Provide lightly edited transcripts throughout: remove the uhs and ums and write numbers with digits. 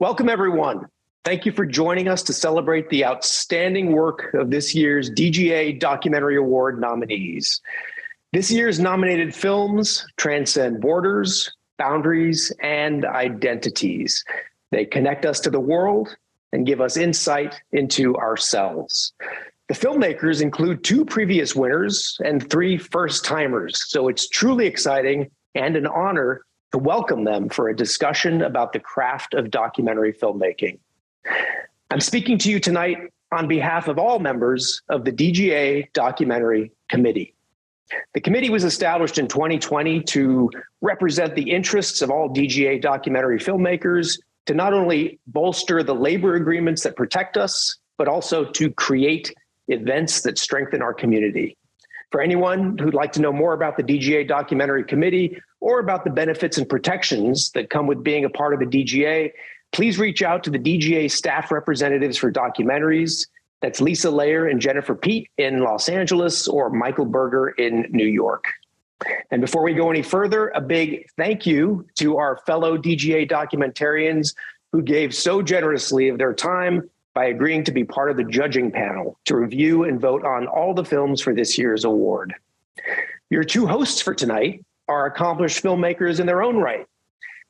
Welcome, everyone. Thank you for joining us to celebrate the outstanding work of this year's DGA Documentary Award nominees. This year's nominated films transcend borders, boundaries, and identities. They connect us to the world and give us insight into ourselves. The filmmakers include 2 previous winners and 3 first-timers, so it's truly exciting and an honor to welcome them for a discussion about the craft of documentary filmmaking. I'm speaking to you tonight on behalf of all members of the DGA Documentary Committee. The committee was established in 2020 to represent the interests of all DGA documentary filmmakers, to not only bolster the labor agreements that protect us, but also to create events that strengthen our community. For anyone who'd like to know more about the DGA Documentary Committee or about the benefits and protections that come with being a part of the DGA, please reach out to the DGA staff representatives for documentaries. That's Lisa Layer and Jennifer Pete in Los Angeles, or Michael Berger in New York. And before we go any further, a big thank you to our fellow DGA documentarians who gave so generously of their time by agreeing to be part of the judging panel to review and vote on all the films for this year's award. Your 2 hosts for tonight are accomplished filmmakers in their own right.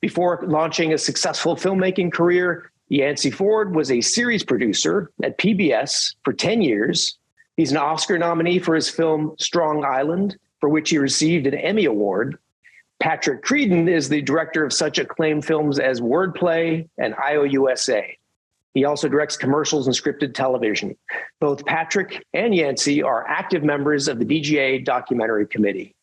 Before launching a successful filmmaking career, Yancey Ford was a series producer at PBS for 10 years. He's an Oscar nominee for his film Strong Island, for which he received an Emmy Award. Patrick Creedon is the director of such acclaimed films as Wordplay and IOUSA. He also directs commercials and scripted television. Both Patrick and Yancey are active members of the DGA Documentary Committee.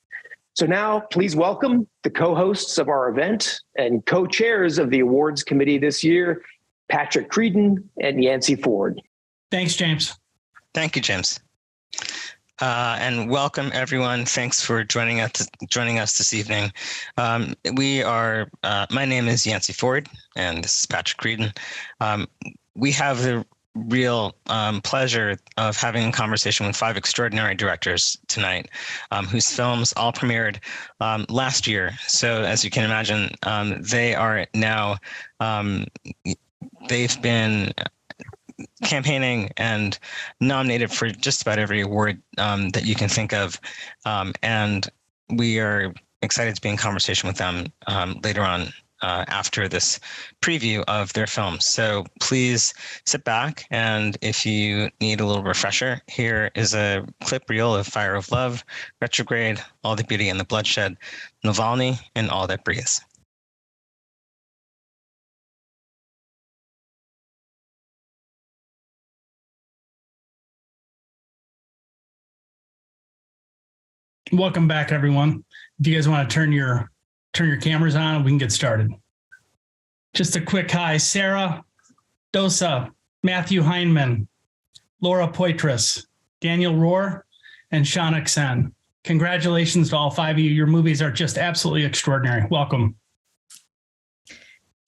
So now, please welcome the co-hosts of our event and co-chairs of the awards committee this year, Patrick Creedon and Yancey Ford. Thanks, James. Thank you, James. And welcome, everyone. Thanks for joining us this evening. My name is Yancey Ford, and this is Patrick Creedon. We have the real pleasure of having a conversation with 5 extraordinary directors tonight, whose films all premiered last year. So as you can imagine, they are now, they've been campaigning and nominated for just about every award that you can think of. And we are excited to be in conversation with them later on after this preview of their films. So please sit back, and if you need a little refresher, here is a clip reel of Fire of Love, Retrograde, All the Beauty and the Bloodshed, Navalny, and All That Breathes. Welcome back, everyone. If you guys want to turn your cameras on, we can get started. Just a quick hi. Sarah Dosa, Matthew Heineman, Laura Poitras, Daniel Rohr, and Shauna Sen. Congratulations to all 5 of you. Your movies are just absolutely extraordinary. Welcome.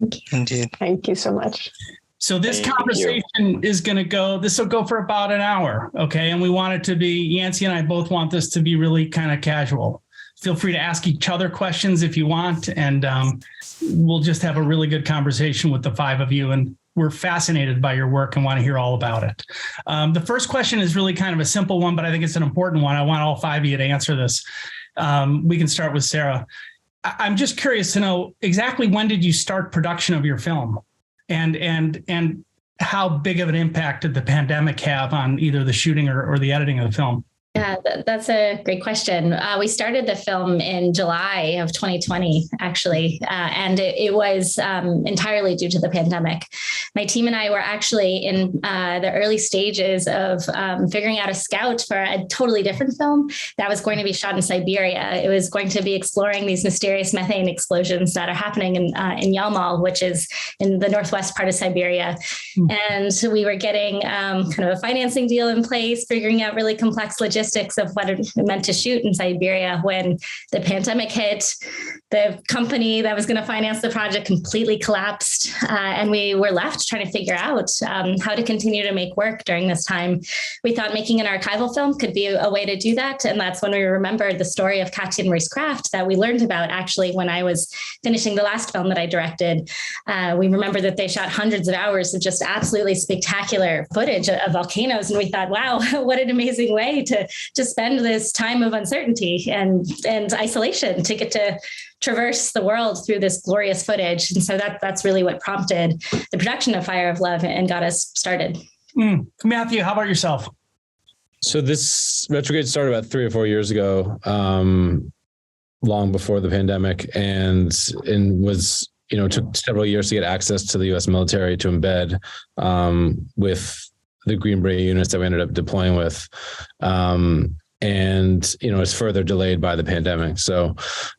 Thank you. Indeed. Thank you so much. So this conversation is going to go, this will go for about an hour, okay? And we want it to be, Yancey and I both want this to be really kind of casual. Feel free to ask each other questions if you want, and we'll just have a really good conversation with the 5 of you. And we're fascinated by your work and want to hear all about it. The first question is really kind of a simple one, but I think it's an important one. I want all 5 of you to answer this. We can start with Sarah. I'm just curious to know exactly when did you start production of your film, and how big of an impact did the pandemic have on either the shooting or the editing of the film? Yeah, that's a great question. We started the film in July of 2020, actually, and it was entirely due to the pandemic. My team and I were actually in the early stages of figuring out a scout for a totally different film that was going to be shot in Siberia. It was going to be exploring these mysterious methane explosions that are happening in Yamal, which is in the northwest part of Siberia. And so we were getting kind of a financing deal in place, figuring out really complex logistics logistics of what it meant to shoot in Siberia when the pandemic hit. The company that was going to finance the project completely collapsed, and we were left trying to figure out how to continue to make work during this time. We thought making an archival film could be a way to do that, and that's when we remembered the story of Katya and Maurice Kraft that we learned about actually when I was finishing the last film that I directed. We remember that they shot hundreds of hours of just absolutely spectacular footage of volcanoes, and we thought, wow, what an amazing way to spend this time of uncertainty and isolation to get to traverse the world through this glorious footage. And so that's really what prompted the production of Fire of Love and got us started. Matthew, how about yourself? So this retrograde started about 3 or 4 years ago, long before the pandemic, and was, took several years to get access to the U.S. military to embed with the Green Beret units that we ended up deploying with. And, it's further delayed by the pandemic. So,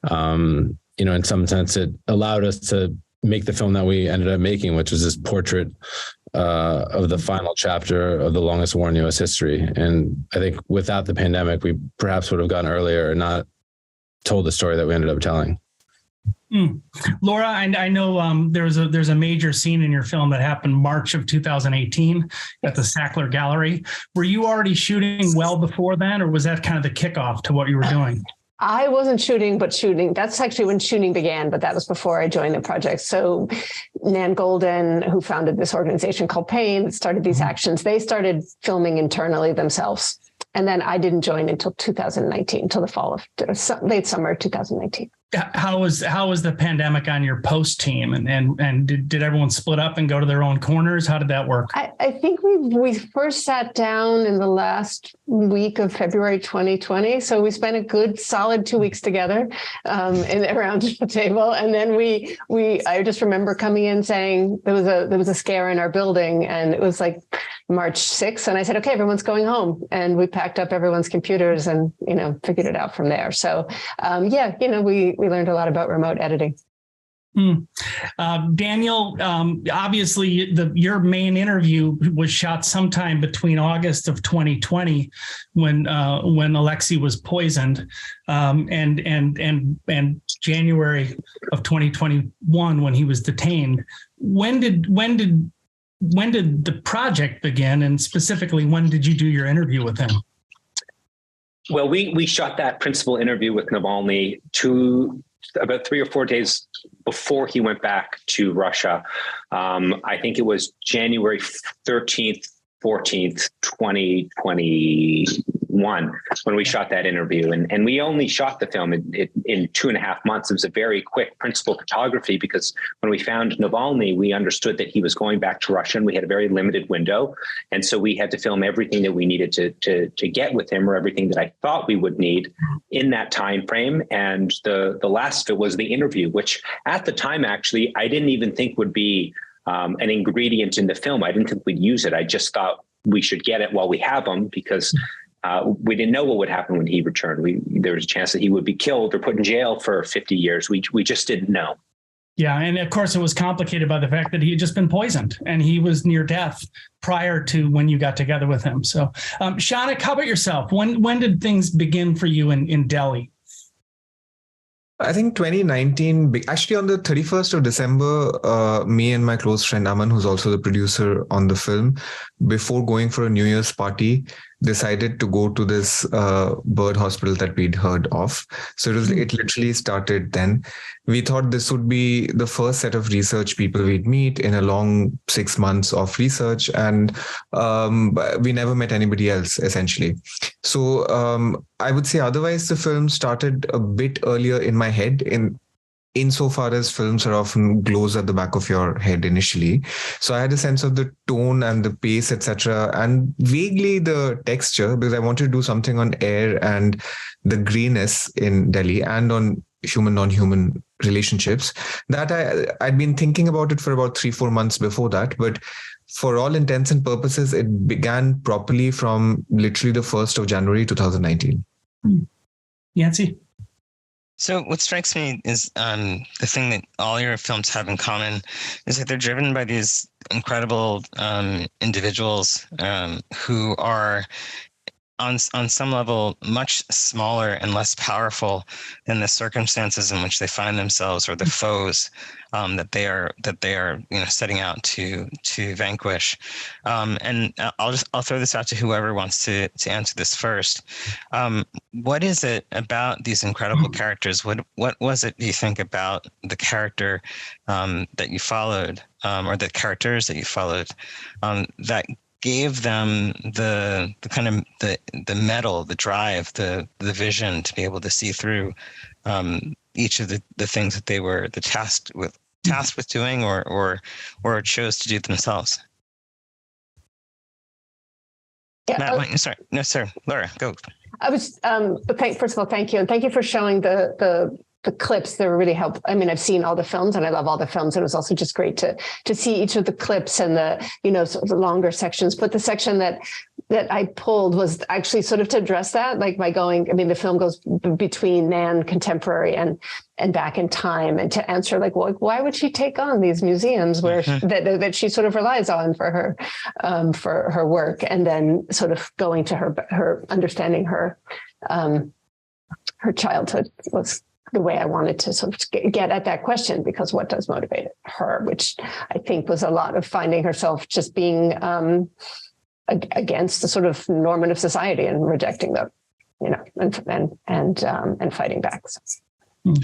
in some sense, it allowed us to make the film that we ended up making, which was this portrait of the final chapter of the longest war in U.S. history. And I think without the pandemic, we perhaps would have gone earlier and not told the story that we ended up telling. Laura, I know there's a major scene in your film that happened March of 2018 at the Sackler Gallery. Were you already shooting well before then, or was that kind of the kickoff to what you were doing? I wasn't shooting, but shooting. That's actually when shooting began, but that was before I joined the project. So Nan Golden, who founded this organization called PAIN, that started these actions, they started filming internally themselves. And then I didn't join until 2019, until the fall of late summer 2019. How was the pandemic on your post team, and did everyone split up and go to their own corners? How did that work? I think we first sat down in the last week of February 2020. So we spent a good solid 2 weeks together around the table, and then I just remember coming in saying there was a scare in our building, and it was like March 6th, and I said, okay, everyone's going home, and we packed up everyone's computers and figured it out from there. So we learned a lot about remote editing. Daniel, obviously your main interview was shot sometime between August of 2020 when Alexei was poisoned, and January of 2021 when he was detained. When did the project begin, and specifically when did you do your interview with him? Well, we shot that principal interview with Navalny about 3 or 4 days before he went back to Russia. I think it was January 13th, 14th, 2021 when we shot that interview. And we only shot the film in 2.5 months. It was a very quick principal photography because when we found Navalny, we understood that he was going back to Russia and we had a very limited window. And so we had to film everything that we needed to get with him, or everything that I thought we would need in that time frame. And the last of it was the interview, which at the time, actually, I didn't even think would be an ingredient in the film. I didn't think we'd use it. I just thought we should get it while we have him, because we didn't know what would happen when he returned. There was a chance that he would be killed or put in jail for 50 years. We just didn't know. Yeah. And of course, it was complicated by the fact that he had just been poisoned and he was near death prior to when you got together with him. So, Shaunak, how about yourself? When did things begin for you in Delhi? I think 2019, actually on the 31st of December, me and my close friend Aman, who's also the producer on the film, before going for a New Year's party, decided to go to this bird hospital that we'd heard of. So it literally started then. We thought this would be the first set of research people we'd meet in a long 6 months of research. And we never met anybody else, essentially. So I would say otherwise the film started a bit earlier in my head, insofar as films are often glows at the back of your head initially. So I had a sense of the tone and the pace, etc., and vaguely the texture, because I wanted to do something on air and the greenness in Delhi and on human non-human relationships. That I'd been thinking about it for about 3-4 months before that, but for all intents and purposes, it began properly from literally the 1st of January 2019. Yancey? So what strikes me is the thing that all your films have in common is that they're driven by these incredible individuals who are on some level much smaller and less powerful than the circumstances in which they find themselves or the foes that they are setting out to vanquish. And I'll throw this out to whoever wants to answer this first. What is it about these incredible characters? What was it, do you think, about the character that you followed, or the characters that you followed, that gave them the kind of the mettle, the drive, the vision to be able to see through each of the things that they were tasked with doing or chose to do themselves? Yeah, Matt, sorry, no, sir, Laura, go. I was first of all, thank you, and thank you for showing the clips. They were really helpful. I mean, I've seen all the films and I love all the films. And it was also just great to see each of the clips and sort of the longer sections. But the section that I pulled was actually sort of to address that, like by going, I mean, the film goes between Nan contemporary and back in time, and to answer like, well, why would she take on these museums where that she sort of relies on for her work, and then sort of going to her understanding her childhood was the way I wanted to sort of get at that question, because what does motivate her, which I think was a lot of finding herself just being against the sort of normative society and rejecting them, and fighting back. So.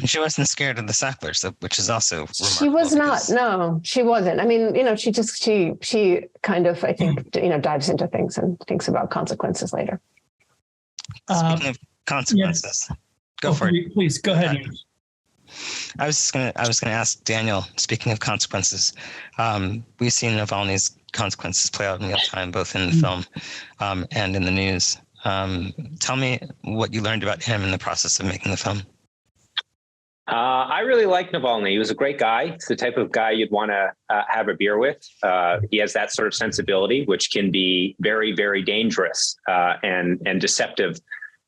She wasn't scared of the Sacklers, which is also she was not. No, she wasn't. I mean, she kind of, I think, dives into things and thinks about consequences later. Speaking of consequences. Yes. Go for it. Please go ahead. I was gonna ask Daniel. Speaking of consequences, we've seen Navalny's consequences play out in real time, both in the film and in the news. Tell me what you learned about him in the process of making the film. I really like Navalny. He was a great guy. He's the type of guy you'd want to have a beer with. He has that sort of sensibility, which can be very, very dangerous and deceptive.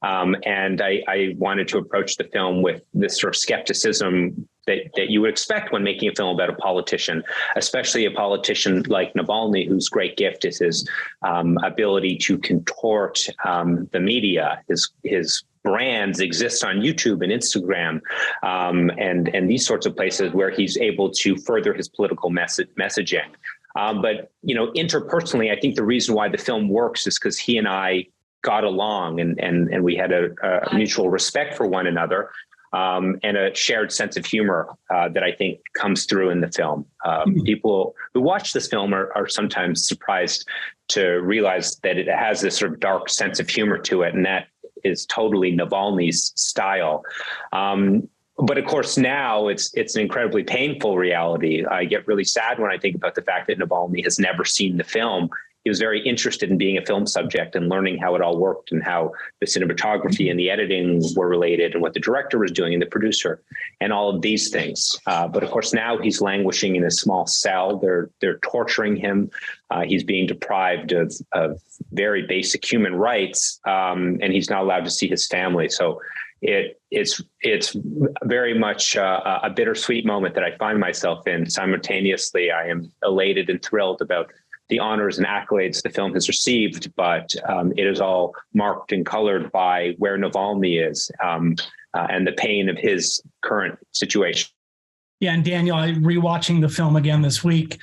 And I wanted to approach the film with this sort of skepticism that you would expect when making a film about a politician, especially a politician like Navalny, whose great gift is his ability to contort the media. His brands exist on YouTube and Instagram and these sorts of places where he's able to further his political messaging. But interpersonally, I think the reason why the film works is because he and I got along and we had a mutual respect for one another and a shared sense of humor that I think comes through in the film. People who watch this film are sometimes surprised to realize that it has this sort of dark sense of humor to it, and that is totally Navalny's style. But of course, now it's an incredibly painful reality. I get really sad when I think about the fact that Navalny has never seen the film. He was very interested in being a film subject and learning how it all worked and how the cinematography and the editing were related and what the director was doing and the producer and all of these things. But of course, now he's languishing in a small cell. They're torturing him. He's being deprived of very basic human rights, and he's not allowed to see his family. So it's very much a bittersweet moment that I find myself in. Simultaneously, I am elated and thrilled about the honors and accolades the film has received, but it is all marked and colored by where Navalny is and the pain of his current situation. Yeah, and Daniel, rewatching the film again this week,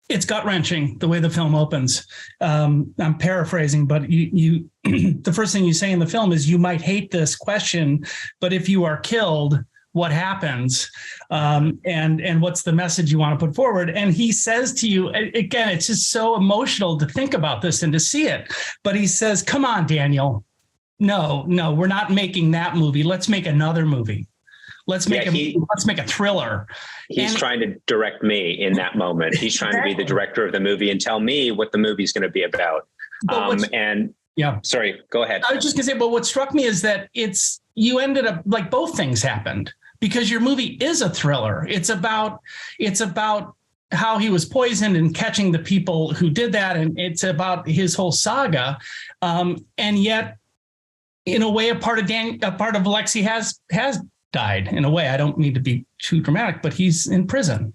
it's gut-wrenching the way the film opens. I'm paraphrasing, but you the first thing you say in the film is, you might hate this question, but if you are killed, what happens, and what's the message you want to put forward? And he says to you, again, it's just so emotional to think about this and to see it. But he says, come on, Daniel. No, we're not making that movie. Let's make another movie. Let's make a thriller. He's trying to direct me in that moment. He's trying to be the director of the movie and tell me what the movie's going to be about. Sorry, go ahead. I was just going to say, but what struck me is that you ended up like both things happened, because your movie is a thriller. It's about how he was poisoned and catching the people who did that. And it's about his whole saga. And yet, in a way, a part of Alexei has died in a way. I don't mean to be too dramatic, but he's in prison.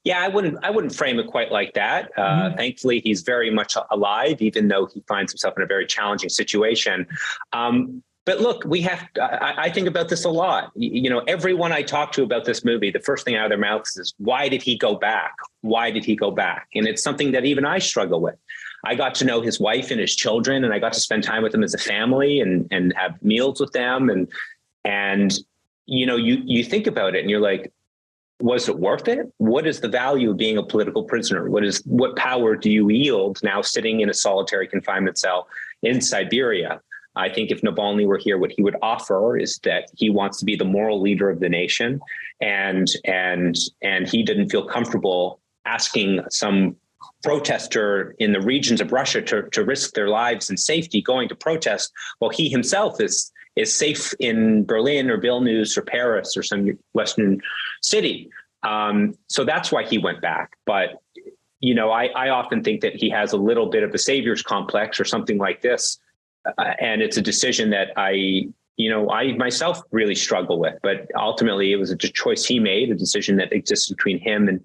Yeah, I wouldn't frame it quite like that. Thankfully, he's very much alive, even though he finds himself in a very challenging situation. But look, I think about this a lot. You know, everyone I talk to about this movie, the first thing out of their mouths is, why did he go back? Why did he go back? And it's something that even I struggle with. I got to know his wife and his children, and I got to spend time with them as a family and have meals with them. And you know, you think about it and you're like, was it worth it? What is the value of being a political prisoner? What power do you wield now sitting in a solitary confinement cell in Siberia? I think if Navalny were here, what he would offer is that he wants to be the moral leader of the nation, and he didn't feel comfortable asking some protester in the regions of Russia to risk their lives and safety going to protest while he himself is safe in Berlin or Vilnius or Paris or some Western city. So that's why he went back. But, you know, I often think that he has a little bit of a savior's complex or something like this. And it's a decision that I myself really struggle with. But ultimately, it was a choice he made, a decision that exists between him and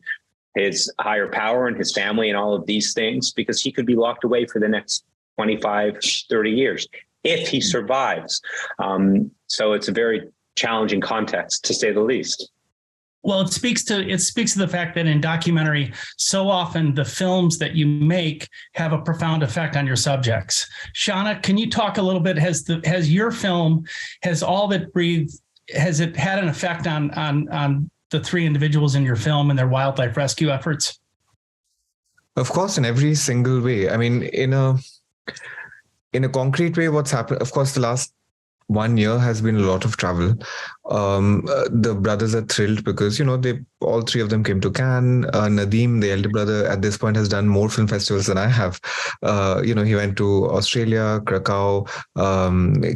his higher power and his family and all of these things, because he could be locked away for the next 25, 30 years if he survives. So it's a very challenging context, to say the least. Well, it speaks to the fact that in documentary, so often the films that you make have a profound effect on your subjects. Shauna, can you talk a little bit? Has your film, has All That Breathe, has it had an effect on the three individuals in your film and their wildlife rescue efforts? Of course, in every single way. I mean, in a concrete way, what's happened, of course, the last 1 year has been a lot of travel. The brothers are thrilled because, you know, all three of them came to Cannes. Nadeem, the elder brother, at this point has done more film festivals than I have. You know, he went to Australia, Krakow,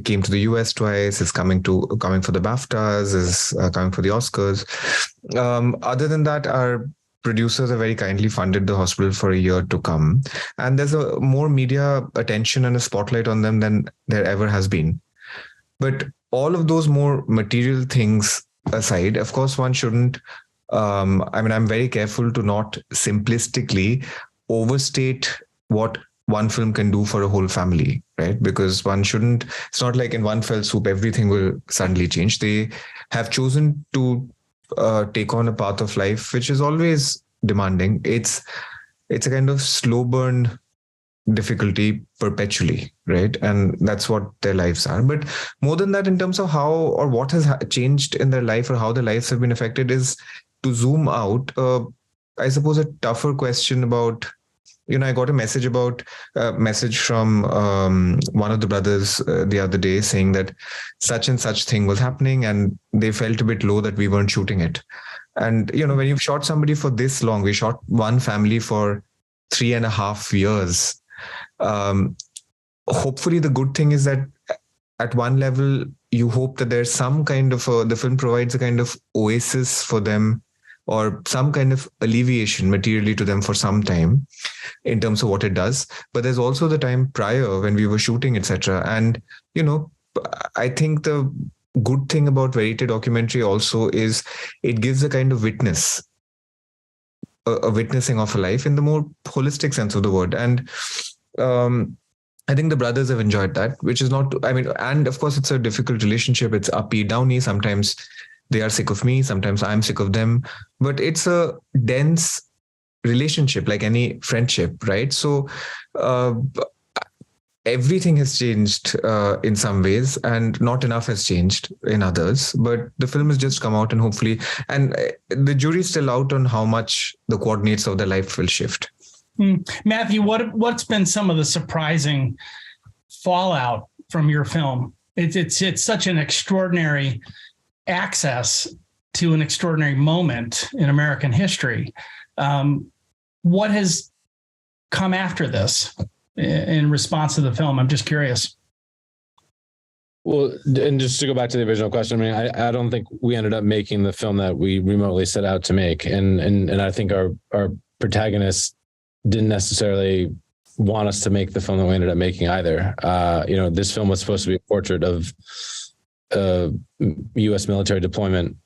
came to the US twice, is coming for the BAFTAs, is coming for the Oscars. Other than that, our producers have very kindly funded the hospital for a year to come. And there's a more media attention and a spotlight on them than there ever has been. But all of those more material things aside, of course, one shouldn't, I'm very careful to not simplistically overstate what one film can do for a whole family, right? Because it's not like in one fell swoop, everything will suddenly change. They have chosen to take on a path of life, which is always demanding. It's a kind of slow burn difficulty perpetually, right? And that's what their lives are. But more than that, in terms of how or what has changed in their life or how their lives have been affected, is to zoom out. I suppose a tougher question about, you know, I got a message from one of the brothers the other day saying that such and such thing was happening and they felt a bit low that we weren't shooting it. And, you know, when you've shot somebody for this long, we shot one family for 3.5 years. Hopefully the good thing is that at one level, you hope that there's some kind of the film provides a kind of oasis for them or some kind of alleviation materially to them for some time in terms of what it does. But there's also the time prior when we were shooting, etc. And, you know, I think the good thing about Verite documentary also is it gives a kind of witness, a witnessing of a life in the more holistic sense of the word. And I think the brothers have enjoyed that, which is not, and of course it's a difficult relationship. It's uppy, downy. Sometimes they are sick of me. Sometimes I'm sick of them, but it's a dense relationship like any friendship, right? So everything has changed in some ways and not enough has changed in others, but the film has just come out and hopefully, and the jury's still out on how much the coordinates of their life will shift. Matthew, what's been some of the surprising fallout from your film? It's such an extraordinary access to an extraordinary moment in American history. What has come after this in response to the film? I'm just curious. Well, and just to go back to the original question, I mean, I don't think we ended up making the film that we remotely set out to make. And I think our protagonists didn't necessarily want us to make the film that we ended up making either. You know, this film was supposed to be a portrait of U.S. military deployment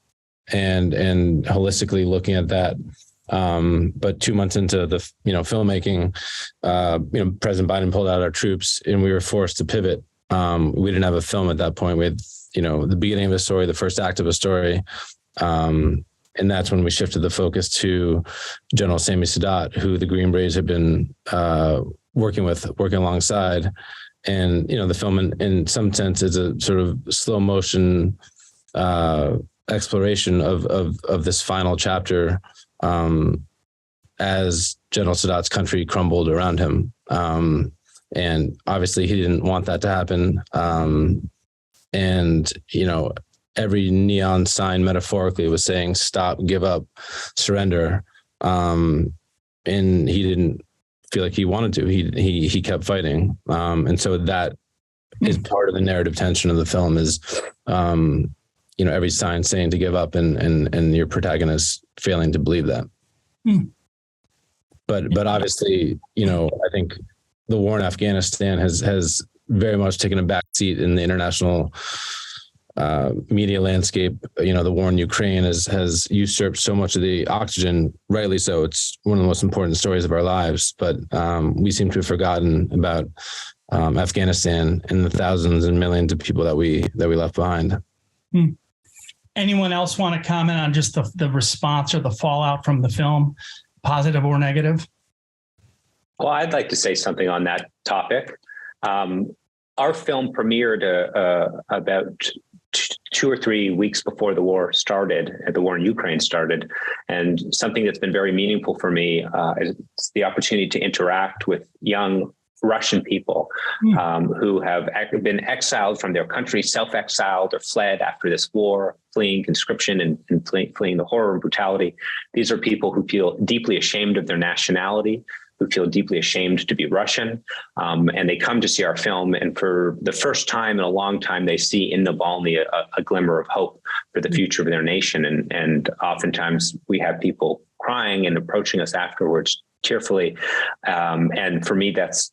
and holistically looking at that But 2 months into the filmmaking, President Biden pulled out our troops, and we were forced to pivot. We didn't have a film at that point. We had the beginning of a story, the first act of a story. And that's when we shifted the focus to General Sami Sadat, who the Green Berets had been working alongside. And, the film in some sense is a sort of slow motion exploration of this final chapter as General Sadat's country crumbled around him. And obviously he didn't want that to happen. And, every neon sign metaphorically was saying, stop, give up, surrender. And he didn't feel like he wanted to. He kept fighting. And so that is part of the narrative tension of the film is, every sign saying to give up and your protagonist failing to believe that. But obviously, I think the war in Afghanistan has very much taken a back seat in the international media landscape. The war in Ukraine has usurped so much of the oxygen, rightly so. It's one of the most important stories of our lives, but we seem to have forgotten about Afghanistan and the thousands and millions of people that we left behind. Anyone else want to comment on just the response or the fallout from the film, positive or negative? Well, I'd like to say something on that topic. Our film premiered about 2 or 3 weeks before the war in Ukraine started. And something that's been very meaningful for me is the opportunity to interact with young Russian people who have been exiled from their country, self-exiled or fled after this war, fleeing conscription and fleeing the horror and brutality. These are people who feel deeply ashamed of their nationality, who feel deeply ashamed to be Russian. And they come to see our film. And for the first time in a long time, they see in Navalny a glimmer of hope for the future of their nation. And oftentimes we have people crying and approaching us afterwards tearfully. And for me, that's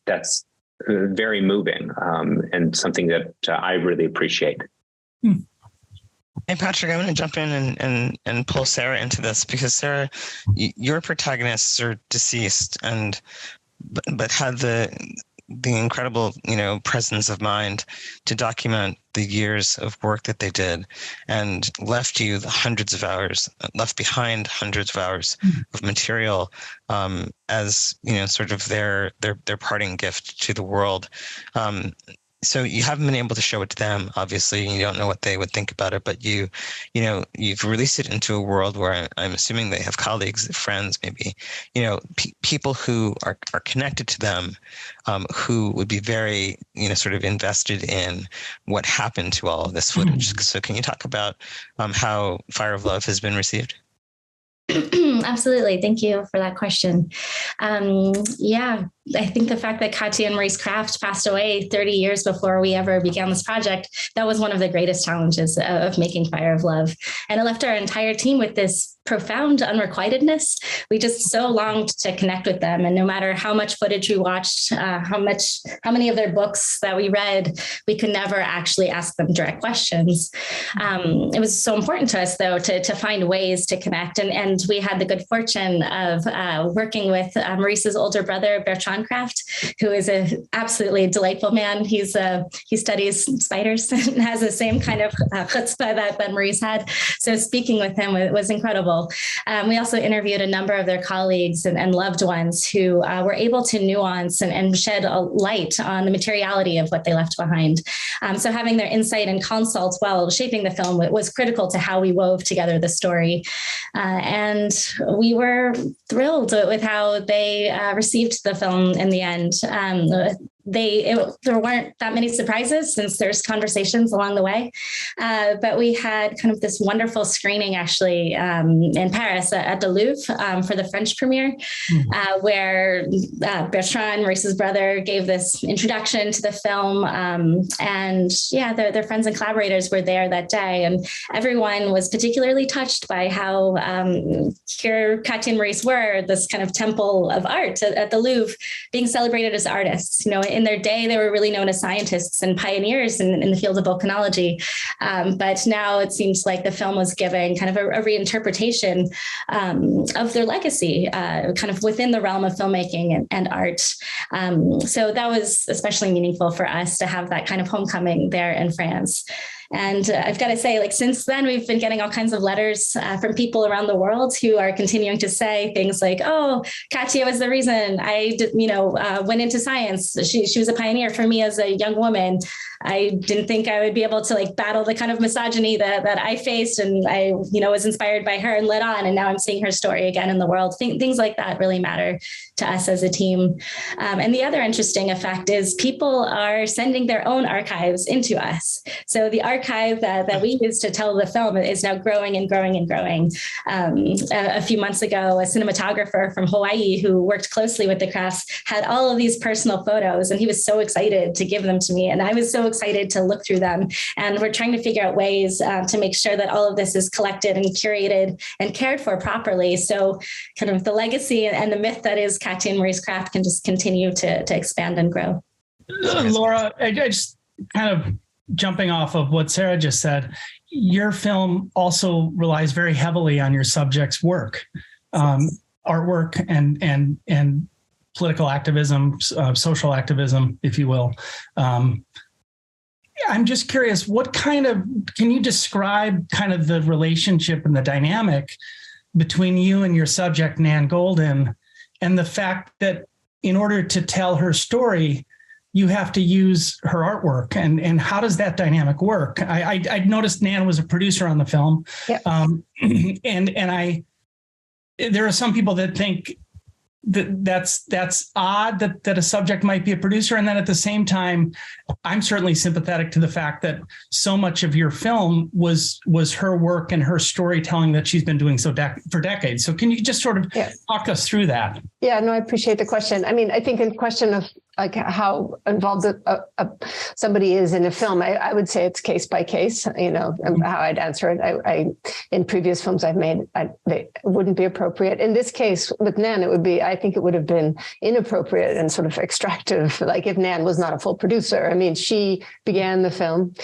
very moving and something that I really appreciate. Hey, Patrick, I'm going to jump in and pull Sarah into this because Sarah, your protagonists are deceased but had the incredible, presence of mind to document the years of work that they did and left behind hundreds of hours of material as, sort of their parting gift to the world. So you haven't been able to show it to them, obviously, and you don't know what they would think about it, but you've released it into a world where I'm assuming they have colleagues, friends, maybe, people who are connected to them, who would be very, sort of invested in what happened to all of this footage. So can you talk about how Fire of Love has been received? Absolutely. Thank you for that question. I think the fact that Katya and Maurice Kraft passed away 30 years before we ever began this project, that was one of the greatest challenges of making Fire of Love. And it left our entire team with this profound unrequitedness. We just so longed to connect with them. And no matter how much footage we watched, how many of their books that we read, we could never actually ask them direct questions. It was so important to us, though, to find ways to connect. And we had the good fortune of working with Maurice's older brother, Bertrand Kraft, who is an absolutely delightful man. He studies spiders and has the same kind of chutzpah that Maurice had. So speaking with him was incredible. We also interviewed a number of their colleagues and loved ones who were able to nuance and shed a light on the materiality of what they left behind. So having their insight and consults while shaping the film was critical to how we wove together the story. And we were thrilled with how they received the film in the end. There weren't that many surprises since there's conversations along the way. But we had kind of this wonderful screening actually in Paris at the Louvre for the French premiere, where Bertrand, Maurice's brother, gave this introduction to the film. And their friends and collaborators were there that day. And everyone was particularly touched by how here Katya and Maurice were, this kind of temple of art at the Louvre, being celebrated as artists, in their day, they were really known as scientists and pioneers in the field of volcanology. But now it seems like the film was giving kind of a reinterpretation of their legacy, kind of within the realm of filmmaking and art. So that was especially meaningful for us to have that kind of homecoming there in France. And I've got to say, like, since then, we've been getting all kinds of letters from people around the world who are continuing to say things like, oh, Katya was the reason I went into science. She was a pioneer for me as a young woman. I didn't think I would be able to like battle the kind of misogyny that I faced. And I, was inspired by her and led on. And now I'm seeing her story again in the world. Things like that really matter to us as a team. And the other interesting effect is people are sending their own archives into us. So the archive that we use to tell the film is now growing and growing and growing. A few months ago, a cinematographer from Hawaii who worked closely with the crafts had all of these personal photos, and he was so excited to give them to me. And I was so excited to look through them. And we're trying to figure out ways to make sure that all of this is collected and curated and cared for properly. So kind of the legacy and the myth that is Katya and Marie's craft can just continue to expand and grow. Laura, I just kind of jumping off of what Sarah just said, your film also relies very heavily on your subject's work, artwork and political activism, social activism, if you will. I'm just curious, can you describe kind of the relationship and the dynamic between you and your subject, Nan Goldin, and the fact that in order to tell her story, you have to use her artwork, and how does that dynamic work? I noticed Nan was a producer on the film. Yep. And there are some people that think that's odd that a subject might be a producer. And then at the same time, I'm certainly sympathetic to the fact that so much of your film was her work and her storytelling that she's been doing for decades. So can you just sort of talk us through that? Yeah, no, I appreciate the question. I mean, I think in question of like how involved somebody is in a film, I would say it's case by case, how I'd answer it. I in previous films I've made, they wouldn't be appropriate. In this case with Nan, I think it would have been inappropriate and sort of extractive, like if Nan was not a full producer. I mean, she began the film.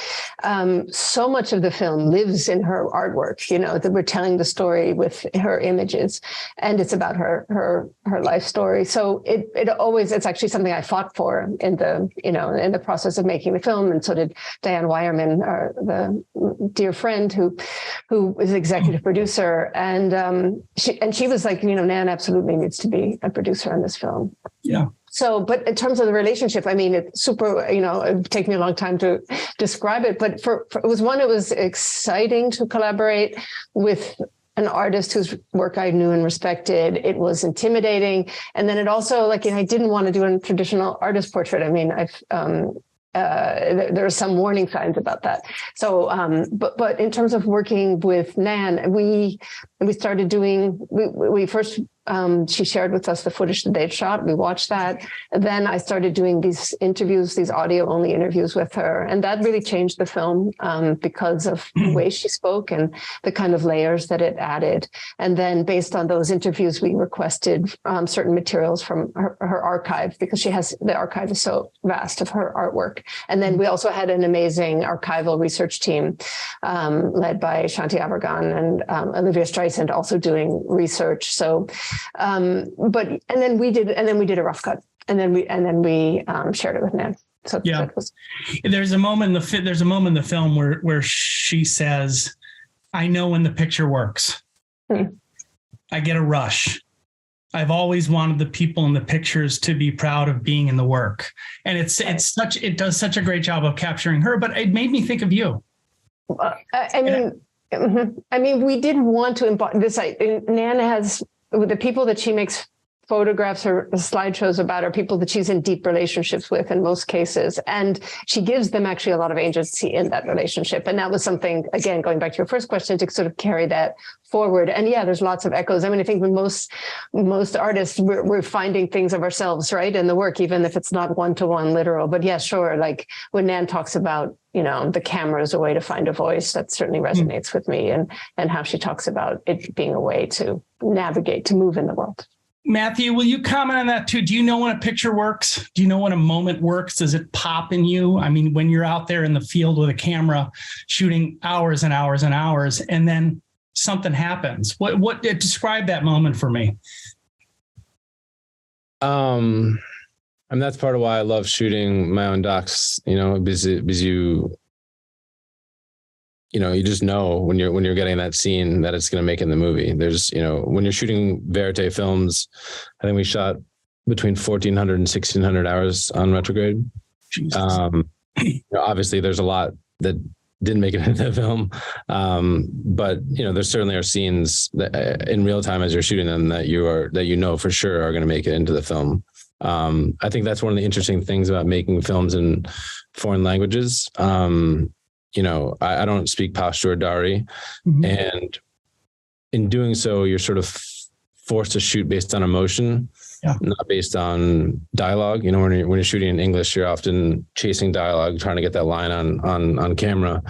So much of the film lives in her artwork, that we're telling the story with her images, and it's about her life story. So it's actually something I fought for in the process of making the film, and so did Diane Weyerman, the dear friend who is executive producer, and she was like, Nan absolutely needs to be a producer on this film. Yeah. So, but in terms of the relationship, I mean, it's super, it'd take me a long time to describe it, but it was exciting to collaborate with an artist whose work I knew and respected. It was intimidating. And then it also, I didn't want to do a traditional artist portrait. I mean, there are some warning signs about that. So, but in terms of working with Nan, we started doing, we first, she shared with us the footage that they'd shot. We watched that. And then I started doing these interviews, these audio only interviews with her. And that really changed the film because of the way she spoke and the kind of layers that it added. And then based on those interviews, we requested certain materials from her archive, because the archive is so vast of her artwork. And then we also had an amazing archival research team led by Shanti Abergan and Olivia Streisand, also doing research. So, and then we did a rough cut, and then we shared it with Nan. So yeah, there's a moment in the film where she says, "I know when the picture works. I get a rush. I've always wanted the people in the pictures to be proud of being in the work," and it does such a great job of capturing her. But it made me think of you. I mean, we did want to embody this. Nan has the people that she makes photographs or slideshows about are people that she's in deep relationships with in most cases. And she gives them actually a lot of agency in that relationship. And that was something, again, going back to your first question, to sort of carry that forward. And yeah, there's lots of echoes. I mean, I think when most artists, we're finding things of ourselves, right, in the work, even if it's not one-to-one literal. But yeah, sure. Like when Nan talks about, the camera is a way to find a voice, that certainly resonates with me, and how she talks about it being a way to navigate, to move in the world. Matthew, will you comment on that too? Do you know when a picture works? Do you know when a moment works? Does it pop in you? I mean, when you're out there in the field with a camera shooting hours and hours and hours, and then something happens. What describe that moment for me? And that's part of why I love shooting my own docs, because you just know when you're getting that scene that it's going to make in the movie. There's, when you're shooting Verite films, I think we shot between 1,400 and 1,600 hours on retrograde. Obviously there's a lot that didn't make it into the film. But there certainly are scenes that in real time as you're shooting them that for sure are going to make it into the film. I think that's one of the interesting things about making films in foreign languages. I don't speak Pashto or Dari, and in doing so, you're sort of forced to shoot based on emotion, not based on dialogue. When you're shooting in English, you're often chasing dialogue, trying to get that line on camera.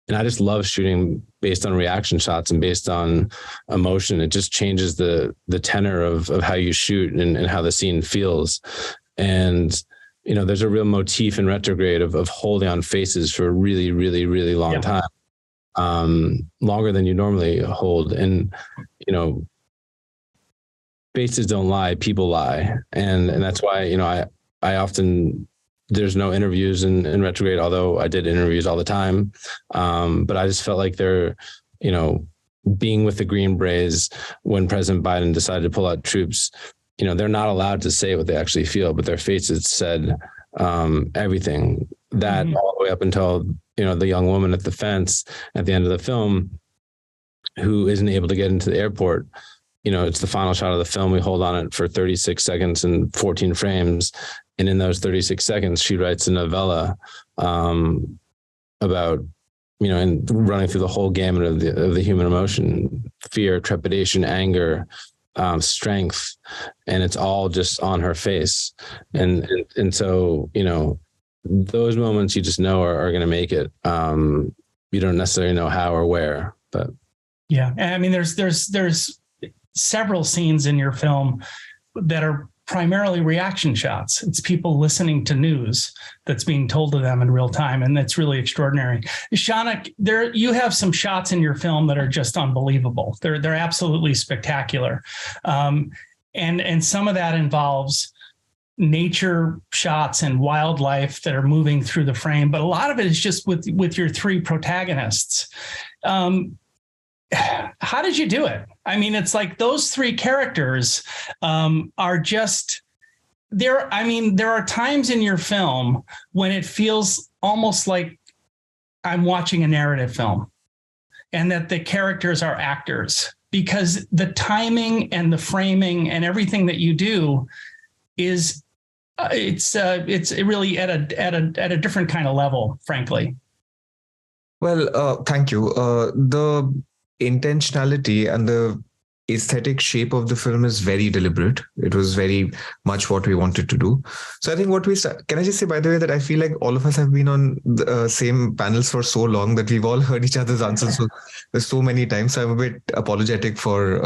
And I just love shooting based on reaction shots and based on emotion. It just changes the tenor of how you shoot and how the scene feels. And there's a real motif in Retrograde of holding on faces for a really, really, really long time, longer than you normally hold. And, faces don't lie, people lie. And that's why, I often, there's no interviews in Retrograde, although I did interviews all the time. But I just felt like they're, being with the Green Berets when President Biden decided to pull out troops, they're not allowed to say what they actually feel, but their faces said everything that all the way up until, the young woman at the fence at the end of the film who isn't able to get into the airport. It's the final shot of the film. We hold on it for 36 seconds and 14 frames. And in those 36 seconds, she writes a novella about, and running through the whole gamut of the human emotion, fear, trepidation, anger, strength, and it's all just on her face. And so, those moments you just know are going to make it. You don't necessarily know how or where, but. Yeah. I mean, there's several scenes in your film that are primarily reaction shots. It's people listening to news that's being told to them in real time. And that's really extraordinary. Shaunak, you have some shots in your film that are just unbelievable. They're absolutely spectacular. And some of that involves nature shots and wildlife that are moving through the frame. But a lot of it is just with your three protagonists. How did you do it? I mean, it's like those three characters are just there. I mean, there are times in your film when it feels almost like I'm watching a narrative film and that the characters are actors, because the timing and the framing and everything that you do is it's really at a different kind of level, frankly. Well, thank you. The intentionality and the aesthetic shape of the film is very deliberate. It was very much what we wanted to do. So I think can I just say, by the way, that I feel like all of us have been on the same panels for so long that we've all heard each other's answers so many times. So I'm a bit apologetic for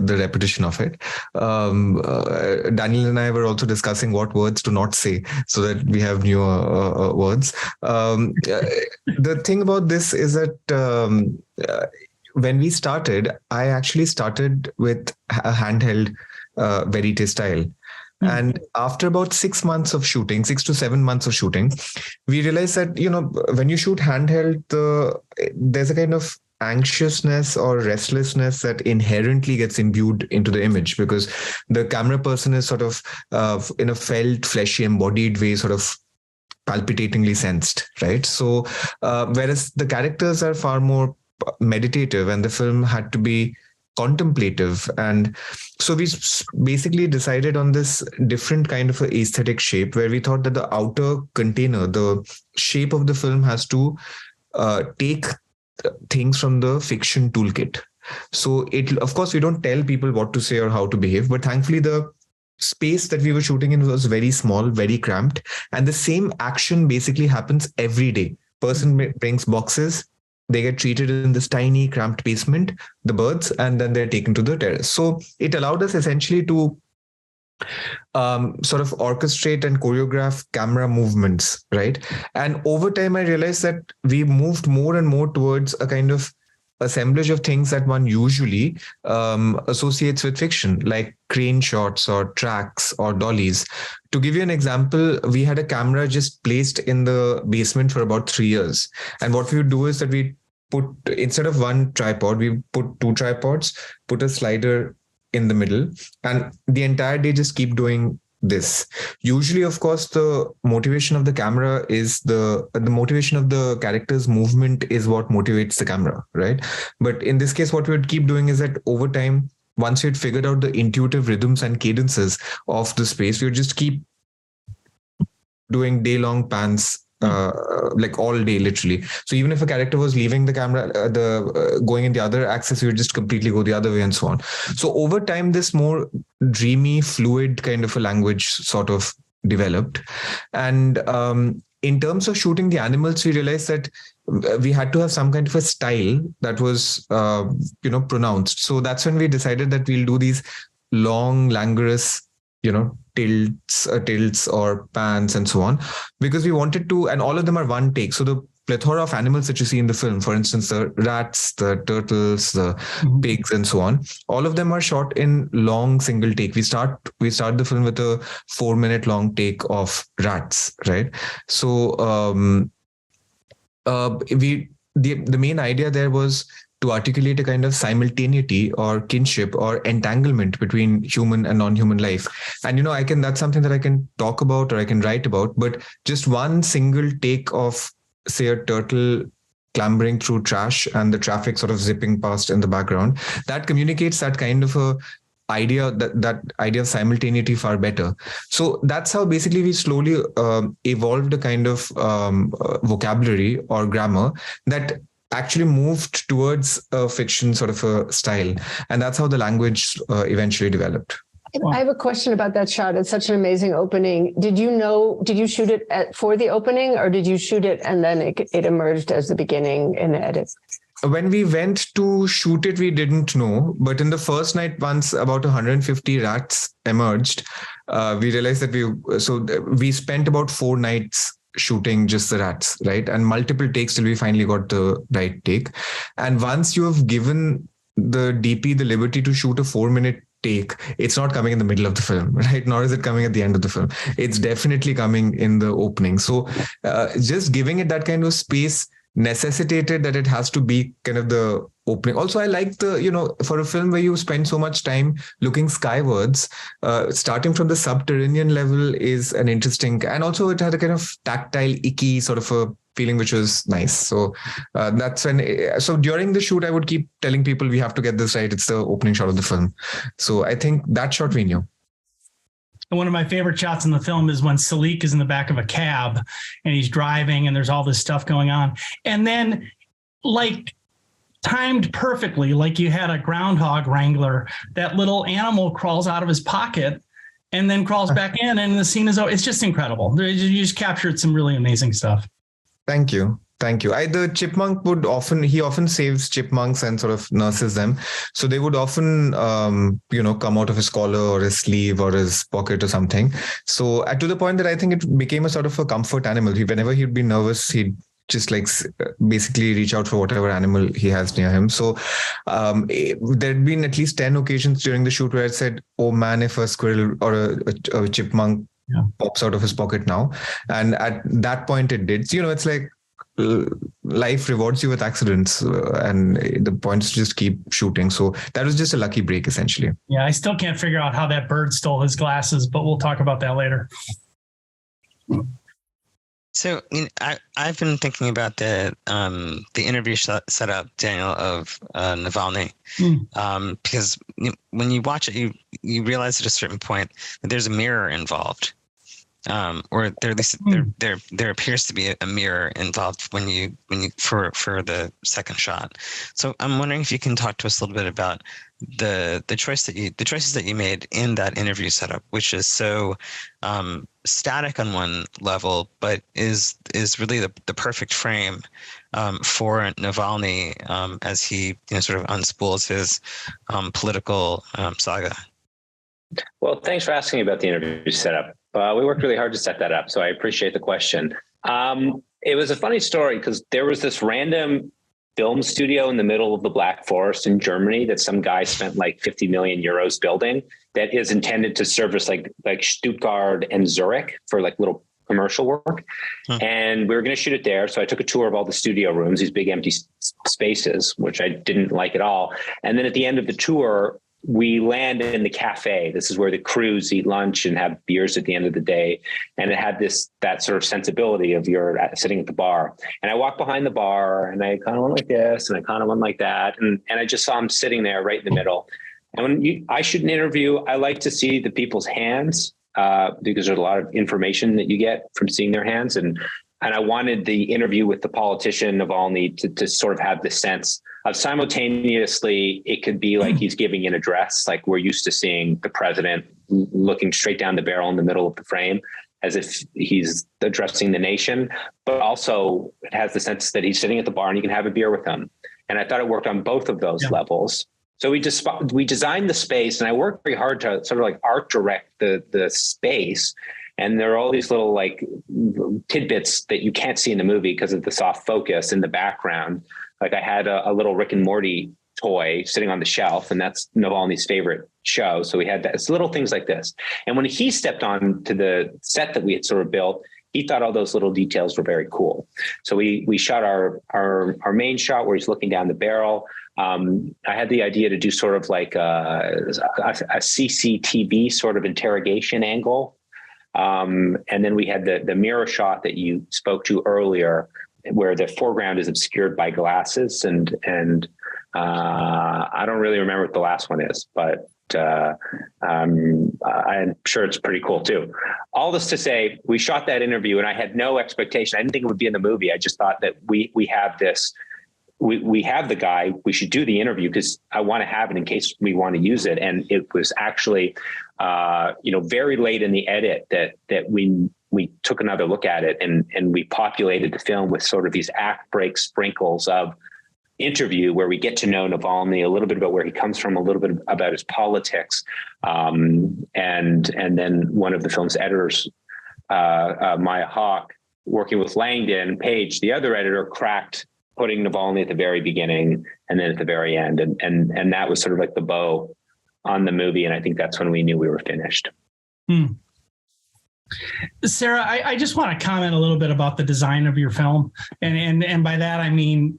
the repetition of it. Daniel and I were also discussing what words to not say so that we have newer words. The thing about this is that when we started, I actually started with a handheld Verite style. Mm-hmm. And after about 6 to 7 months of shooting, we realized that, when you shoot handheld, there's a kind of anxiousness or restlessness that inherently gets imbued into the image, because the camera person is sort of in a felt, fleshy, embodied way, sort of palpitatingly sensed, right? So whereas the characters are far more meditative and the film had to be contemplative. And so we basically decided on this different kind of aesthetic shape, where we thought that the outer container, the shape of the film, has to take things from the fiction toolkit. So of course, we don't tell people what to say or how to behave, but thankfully the space that we were shooting in was very small, very cramped. And the same action basically happens every day. Person brings boxes, they get treated in this tiny cramped basement, the birds, and then they're taken to the terrace. So it allowed us essentially to sort of orchestrate and choreograph camera movements, right? And over time, I realized that we moved more and more towards a kind of assemblage of things that one usually associates with fiction, like crane shots or tracks or dollies. To give you an example, we had a camera just placed in the basement for about 3 years. And what we would do is that we put, instead of one tripod, we put two tripods, put a slider in the middle, and the entire day just keep doing this. Usually, of course, the motivation of the camera is the motivation of the character's movement is what motivates the camera, right? But in this case, what we would keep doing is that over time, once we had figured out the intuitive rhythms and cadences of the space, we would just keep doing day-long pans, like all day, literally. So even if a character was leaving the camera, going in the other axis, we would just completely go the other way and so on. So over time, this more dreamy, fluid kind of a language sort of developed. And in terms of shooting the animals, we realized that we had to have some kind of a style that was, pronounced. So that's when we decided that we'll do these long, languorous, tilts or pans and so on, because we wanted to, and all of them are one take. So the plethora of animals that you see in the film, for instance, the rats, the turtles, the pigs and so on, all of them are shot in long single take. We start the film with a 4-minute long take of rats, right? So the main idea there was to articulate a kind of simultaneity or kinship or entanglement between human and non-human life. And, that's something that I can talk about or I can write about, but just one single take of, say, a turtle clambering through trash and the traffic sort of zipping past in the background, that communicates that kind of a idea, that idea of simultaneity far better. So that's how basically we slowly evolved a kind of vocabulary or grammar that actually moved towards a fiction sort of a style. And that's how the language eventually developed. I have a question about that shot. It's such an amazing opening. Did you shoot it for the opening, or did you shoot it and then it emerged as the beginning in the edit? When we went to shoot it, we didn't know. But in the first night, once about 150 rats emerged, we realized that we spent about 4 nights shooting just the rats, right? And multiple takes till we finally got the right take. And once you have given the DP the liberty to shoot a 4-minute take, it's not coming in the middle of the film, right? Nor is it coming at the end of the film. It's definitely coming in the opening. So just giving it that kind of space necessitated that it has to be kind of the opening. Also, I like for a film where you spend so much time looking skywards, starting from the subterranean level is an interesting, and also it had a kind of tactile, icky sort of a feeling, which was nice. So so during the shoot, I would keep telling people, we have to get this right. It's the opening shot of the film. So I think that shot we knew. One of my favorite shots in the film is when Salik is in the back of a cab and he's driving and there's all this stuff going on. And then, like, timed perfectly, like you had a groundhog wrangler, that little animal crawls out of his pocket and then crawls back in, and the scene is over. It's just incredible. You just captured some really amazing stuff. Thank you. The chipmunk he often saves chipmunks and sort of nurses them. So they would often, come out of his collar or his sleeve or his pocket or something. So to the point that I think it became a sort of a comfort animal. Whenever he'd be nervous, he'd just like basically reach out for whatever animal he has near him. So there'd been at least 10 occasions during the shoot where I said, oh man, if a squirrel or a chipmunk pops out of his pocket now. And at that point it did. So, it's like, life rewards you with accidents, and the point is to just keep shooting. So that was just a lucky break, essentially. Yeah, I still can't figure out how that bird stole his glasses, but we'll talk about that later. So I've been thinking about the interview setup, Daniel, of Navalny, because when you watch it, you realize at a certain point that there's a mirror involved. Or there at least there appears to be a mirror involved when you for the second shot. So I'm wondering if you can talk to us a little bit about the choices that you made in that interview setup, which is so static on one level, but is really the perfect frame for Navalny as he sort of unspools his political saga. Well, thanks for asking about the interview setup. We worked really hard to set that up, so I appreciate the question. It was a funny story because there was this random film studio in the middle of the Black Forest in Germany that some guy spent like 50 million euros building that is intended to service like Stuttgart and Zurich for like little commercial work. And we were going to shoot it there. So I took a tour of all the studio rooms, these big empty spaces, which I didn't like at all. And then at the end of the tour, we land in the cafe. This is where the crews eat lunch and have beers at the end of the day. And it had that sort of sensibility of you're sitting at the bar. And I walked behind the bar and I kind of went like this and I kind of went like that. And I just saw him sitting there right in the middle. And when I shoot an interview, I like to see the people's hands because there's a lot of information that you get from seeing their hands. And I wanted the interview with the politician Navalny to sort of have the sense of simultaneously, it could be like he's giving an address, like we're used to seeing the president looking straight down the barrel in the middle of the frame as if he's addressing the nation, but also it has the sense that he's sitting at the bar and you can have a beer with him. And I thought it worked on both of those levels. So we designed the space, and I worked very hard to sort of like art direct the space. And there are all these little like tidbits that you can't see in the movie because of the soft focus in the background. Like I had a little Rick and Morty toy sitting on the shelf, and that's Navalny's favorite show. So we had that. It's little things like this. And when he stepped on to the set that we had sort of built, he thought all those little details were very cool. So we shot our main shot where he's looking down the barrel. I had the idea to do sort of like a CCTV sort of interrogation angle. And then we had the mirror shot that you spoke to earlier, where the foreground is obscured by glasses. And I don't really remember what the last one is, but I'm sure it's pretty cool too. All this to say, we shot that interview and I had no expectation. I didn't think it would be in the movie. I just thought that we have this. We have the guy, we should do the interview because I want to have it in case we want to use it. And it was actually, very late in the edit that we took another look at it and we populated the film with sort of these act break sprinkles of interview where we get to know Navalny, a little bit about where he comes from, a little bit about his politics. And then one of the film's editors, Maya Hawk, working with Langdon Page, the other editor, cracked putting Navalny at the very beginning and then at the very end. And that was sort of like the bow on the movie. And I think that's when we knew we were finished. Sarah, I just want to comment a little bit about the design of your film. And by that, I mean,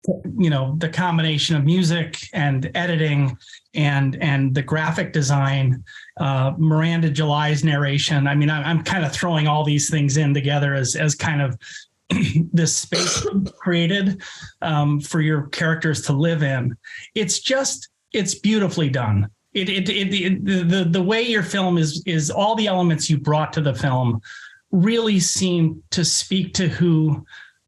the combination of music and editing and the graphic design, Miranda July's narration. I mean, I'm kind of throwing all these things in together as kind of this space created for your characters to live in. It's beautifully done. The way your film is all the elements you brought to the film really seem to speak to who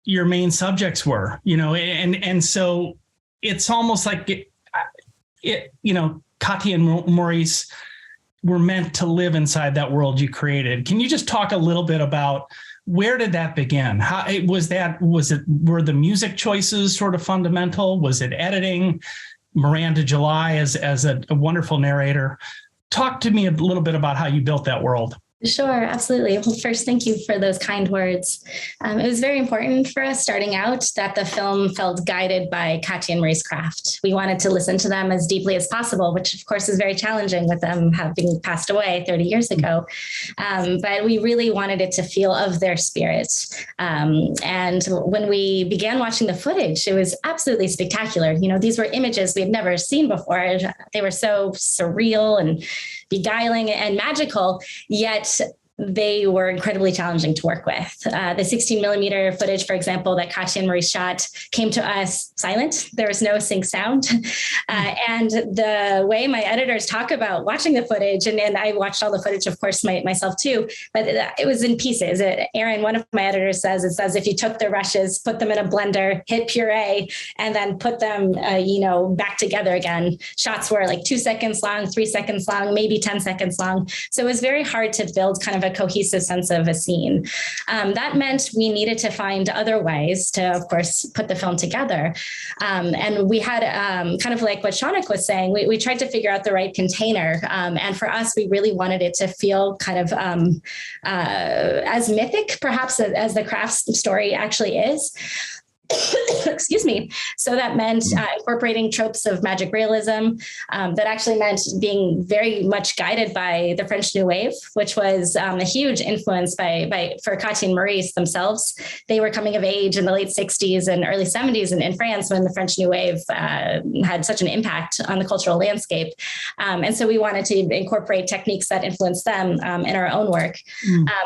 your main subjects were, and so it's almost like Katya and Maurice were meant to live inside that world you created. Can you just talk a little bit about where did that begin? How were the music choices sort of fundamental? Was it editing? Miranda July as a wonderful narrator. Talk to me a little bit about how you built that world. Sure, absolutely. Well, first, thank you for those kind words. It was very important for us starting out that the film felt guided by Katya and Marie's craft. We wanted to listen to them as deeply as possible, which of course is very challenging with them having passed away 30 years ago. But we really wanted it to feel of their spirit. And when we began watching the footage, it was absolutely spectacular. These were images we had never seen before. They were so surreal and beguiling and magical, yet they were incredibly challenging to work with. The 16 millimeter footage, for example, that Katya and Marie shot came to us silent. There was no sync sound. And the way my editors talk about watching the footage, and I watched all the footage, of course, myself too, but it was in pieces. Aaron, one of my editors says, it says, if you took the rushes, put them in a blender, hit puree, and then put them, back together again. Shots were like 2 seconds long, 3 seconds long, maybe 10 seconds long. So it was very hard to build kind of kind of a cohesive sense of a scene. That meant we needed to find other ways to, of course, put the film together. And we had kind of like what Shaunak was saying, we tried to figure out the right container. And for us, we really wanted it to feel kind of as mythic, perhaps, as the Crafts story actually is. Excuse me. So that meant incorporating tropes of magic realism. That actually meant being very much guided by the French New Wave, which was a huge influence for Katya and Maurice themselves. They were coming of age in the late 60s and early 70s in France when the French New Wave had such an impact on the cultural landscape. And so we wanted to incorporate techniques that influenced them in our own work.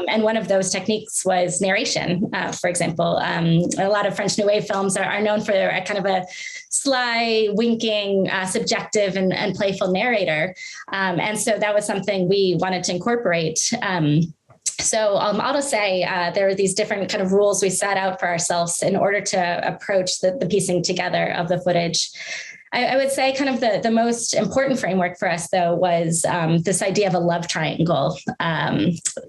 And one of those techniques was narration, for example. A lot of French New Wave films are known for a kind of a sly, winking, subjective and playful narrator. And so that was something we wanted to incorporate. So I'll just say there are these different kind of rules we set out for ourselves in order to approach the piecing together of the footage. I would say kind of the most important framework for us, though, was this idea of a love triangle.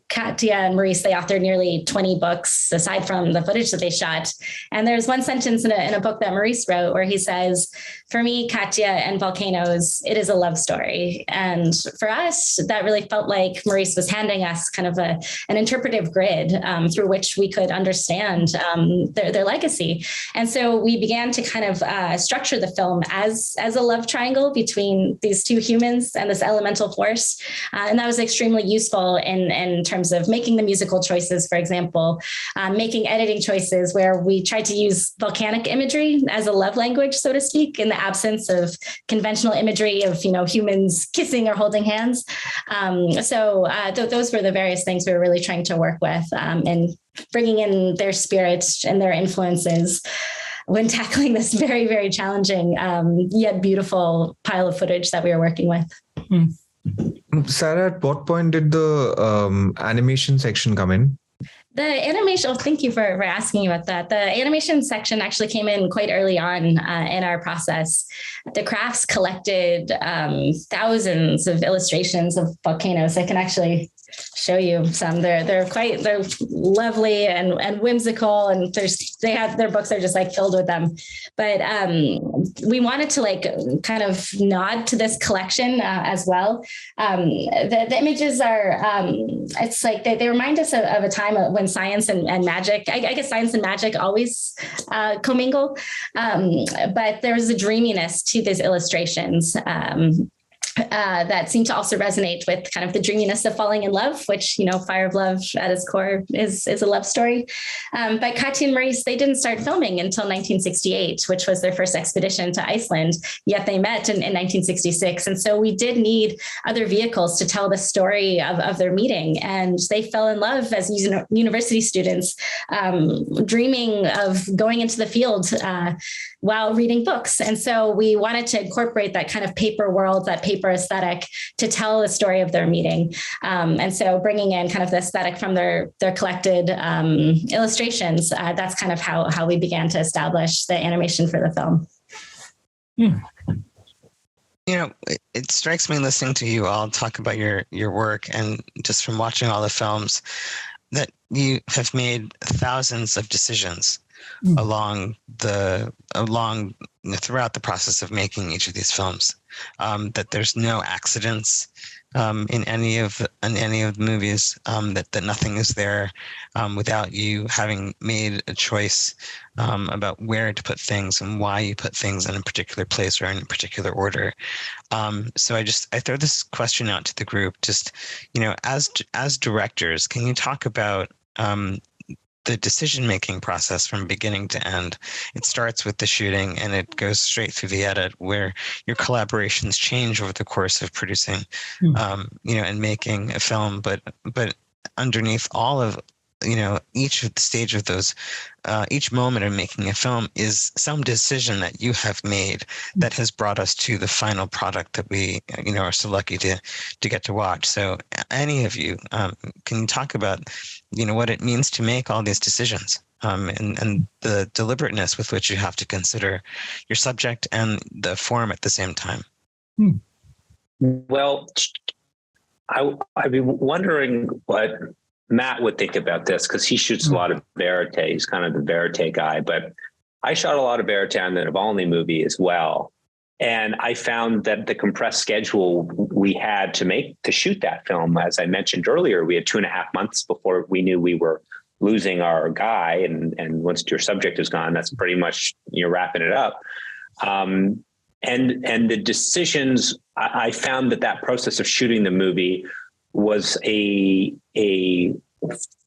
Katya and Maurice, they authored nearly 20 books aside from the footage that they shot. And there's one sentence in a book that Maurice wrote where he says, "For me, Katya and volcanoes, it is a love story." And for us, that really felt like Maurice was handing us kind of an interpretive grid through which we could understand their legacy. And so we began to kind of structure the film as a love triangle between these two humans and this elemental force. And that was extremely useful in terms of making the musical choices, for example, making editing choices where we tried to use volcanic imagery as a love language, so to speak, in the absence of conventional imagery of, humans kissing or holding hands. So those were the various things we were really trying to work with and bringing in their spirits and their influences when tackling this very, very challenging yet beautiful pile of footage that we were working with. Sarah, at what point did the animation section come in? The animation, thank you for asking about that. The animation section actually came in quite early on in our process. The Crafts collected thousands of illustrations of volcanoes. I can actually show you some. They're lovely and whimsical, and their books are just like filled with them. But we wanted to kind of nod to this collection as well. The images are it's like they remind us of a time when science and magic, I guess science and magic always commingle, but there was a dreaminess to these illustrations that seemed to also resonate with kind of the dreaminess of falling in love, which, Fire of Love at its core is a love story. But Katya and Maurice, they didn't start filming until 1968, which was their first expedition to Iceland, yet they met in 1966. And so we did need other vehicles to tell the story of their meeting. And they fell in love as university students, dreaming of going into the field while reading books. And so we wanted to incorporate that kind of paper world, that paper aesthetic, to tell the story of their meeting. And so bringing in kind of the aesthetic from their collected illustrations, that's kind of how we began to establish the animation for the film. It strikes me listening to you all talk about your work, and just from watching all the films, that you have made thousands of decisions throughout the process of making each of these films. That there's no accidents in any of the movies. That nothing is there without you having made a choice about where to put things and why you put things in a particular place or in a particular order. So I throw this question out to the group. Just as directors, can you talk about the decision-making process from beginning to end? It starts with the shooting and it goes straight through the edit, where your collaborations change over the course of producing, and making a film. But underneath all of, each of the stage of those, each moment of making a film is some decision that you have made that has brought us to the final product that we, are so lucky to get to watch. So any of you, can you talk about, what it means to make all these decisions, and the deliberateness with which you have to consider your subject and the form at the same time? Well, I'd be wondering what Matt would think about this because he shoots a lot of verite. He's kind of the verite guy, but I shot a lot of verite on the Navalny movie as well. And I found that the compressed schedule we had to shoot that film, as I mentioned earlier, we had 2.5 months before we knew we were losing our guy. And once your subject is gone, that's pretty much, you're wrapping it up. And the decisions, I found that process of shooting the movie was a